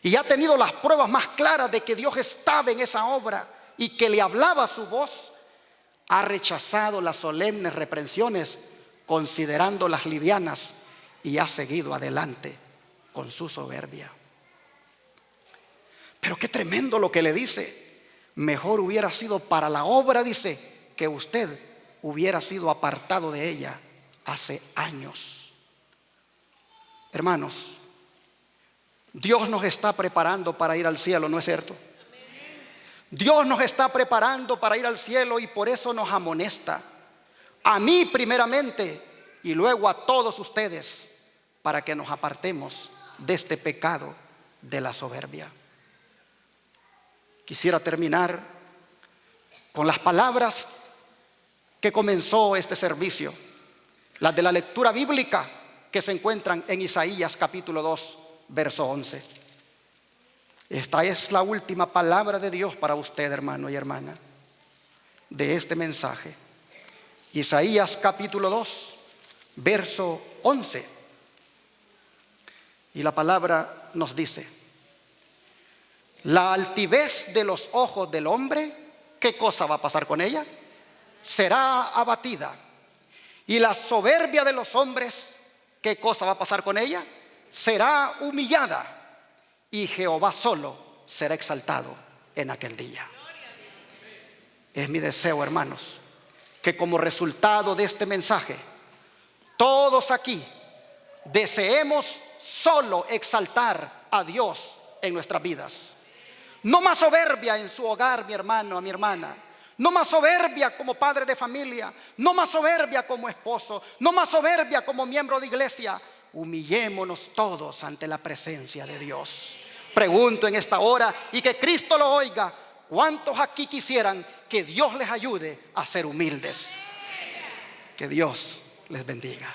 Speaker 1: y ha tenido las pruebas más claras de que Dios estaba en esa obra y que le hablaba su voz, ha rechazado las solemnes reprensiones considerándolas livianas y ha seguido adelante con su soberbia. Pero qué tremendo lo que le dice. Mejor hubiera sido para la obra, dice, que usted hubiera sido apartado de ella hace años. Hermanos, Dios nos está preparando para ir al cielo, ¿no es cierto? Dios nos está preparando para ir al cielo y por eso nos amonesta. A mí primeramente y luego a todos ustedes, para que nos apartemos de este pecado de la soberbia. Quisiera terminar con las palabras que comenzó este servicio, las de la lectura bíblica que se encuentran en Isaías capítulo 2, verso 11. Esta es la última palabra de Dios para usted, hermano y hermana, de este mensaje. Isaías capítulo 2, verso 11. Y la palabra nos dice: la altivez de los ojos del hombre, ¿qué cosa va a pasar con ella? Será abatida. Y la soberbia de los hombres, ¿qué cosa va a pasar con ella? Será humillada. Y Jehová solo será exaltado en aquel día. Es mi deseo, hermanos, que como resultado de este mensaje, todos aquí deseemos solo exaltar a Dios en nuestras vidas. No más soberbia en su hogar, mi hermano, mi hermana. No más soberbia como padre de familia. No más soberbia como esposo. No más soberbia como miembro de iglesia. Humillémonos todos ante la presencia de Dios. Pregunto en esta hora y que Cristo lo oiga: ¿cuántos aquí quisieran que Dios les ayude a ser humildes? Que Dios les bendiga.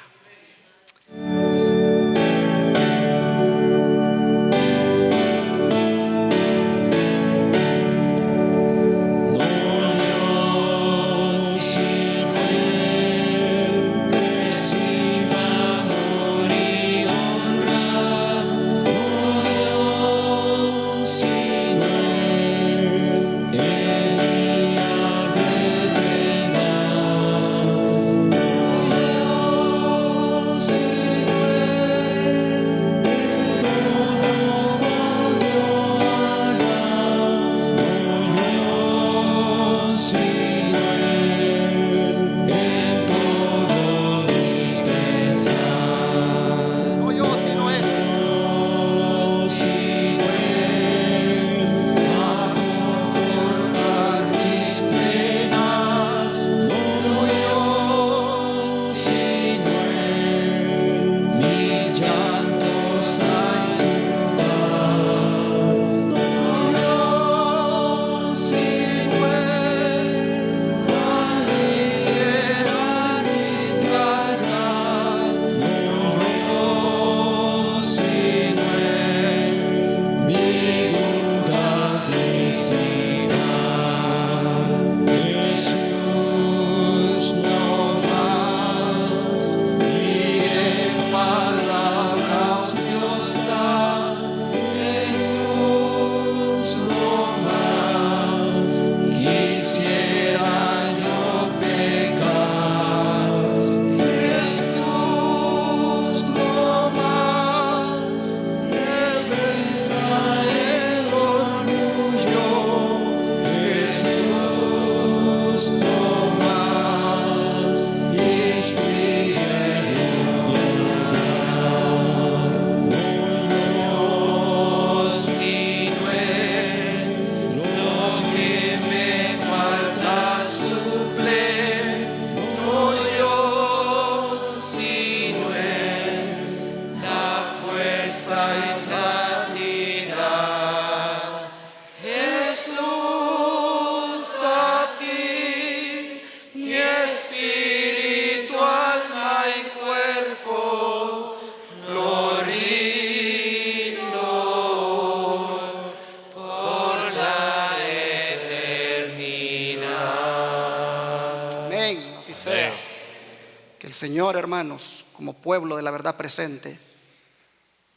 Speaker 1: Que el Señor, hermanos, como pueblo de la verdad presente,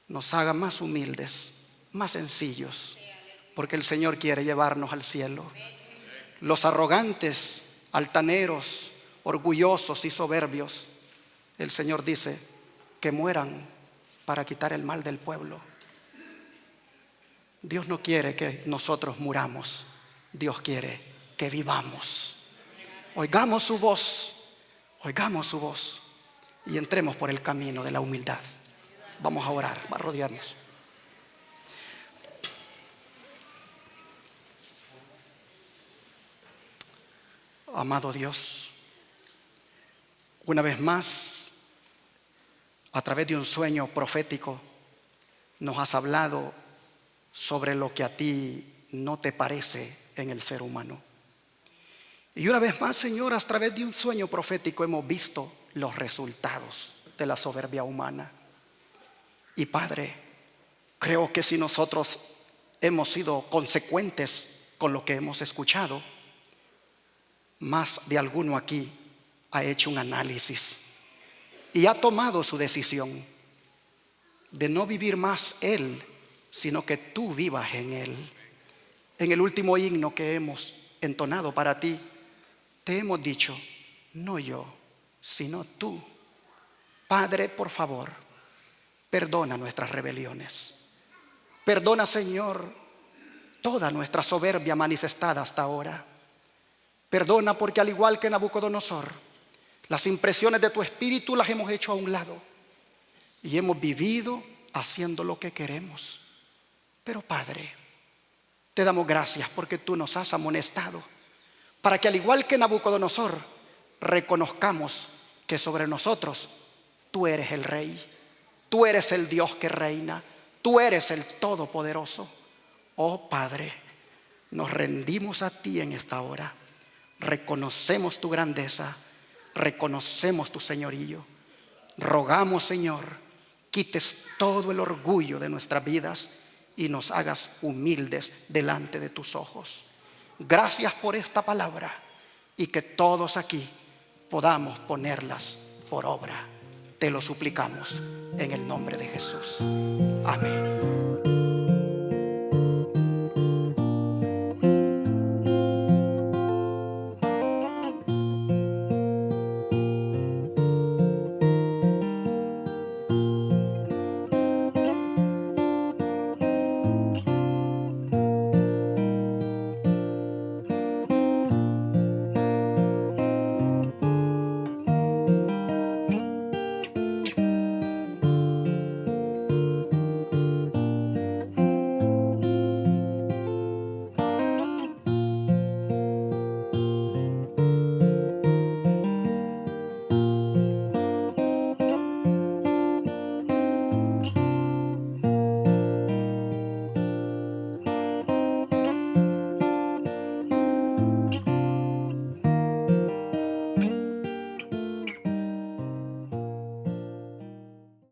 Speaker 1: nos haga más humildes, más sencillos, porque el Señor quiere llevarnos al cielo. Los arrogantes, altaneros, orgullosos y soberbios, el Señor dice que mueran para quitar el mal del pueblo. Dios no quiere que nosotros muramos, Dios quiere que vivamos. Oigamos su voz Oigamos su voz y entremos por el camino de la humildad. Vamos a orar, a rodearnos. Amado Dios, una vez más, a través de un sueño profético, nos has hablado sobre lo que a ti no te parece en el ser humano. Y una vez más, Señor, a través de un sueño profético hemos visto los resultados de la soberbia humana. Y Padre, creo que si nosotros hemos sido consecuentes con lo que hemos escuchado, más de alguno aquí ha hecho un análisis y ha tomado su decisión de no vivir más Él, sino que tú vivas en Él. En el último himno que hemos entonado para ti, te hemos dicho, no yo, sino tú. Padre, por favor, perdona nuestras rebeliones. Perdona, Señor, toda nuestra soberbia manifestada hasta ahora. Perdona porque al igual que Nabucodonosor, las impresiones de tu espíritu las hemos hecho a un lado y hemos vivido haciendo lo que queremos. Pero Padre, te damos gracias porque tú nos has amonestado para que al igual que Nabucodonosor reconozcamos que sobre nosotros tú eres el Rey, tú eres el Dios que reina, tú eres el Todopoderoso. Oh Padre, nos rendimos a ti en esta hora. Reconocemos tu grandeza, reconocemos tu señorío. Rogamos, Señor, quites todo el orgullo de nuestras vidas y nos hagas humildes delante de tus ojos. Gracias por esta palabra y que todos aquí podamos ponerlas por obra. Te lo suplicamos en el nombre de Jesús. Amén.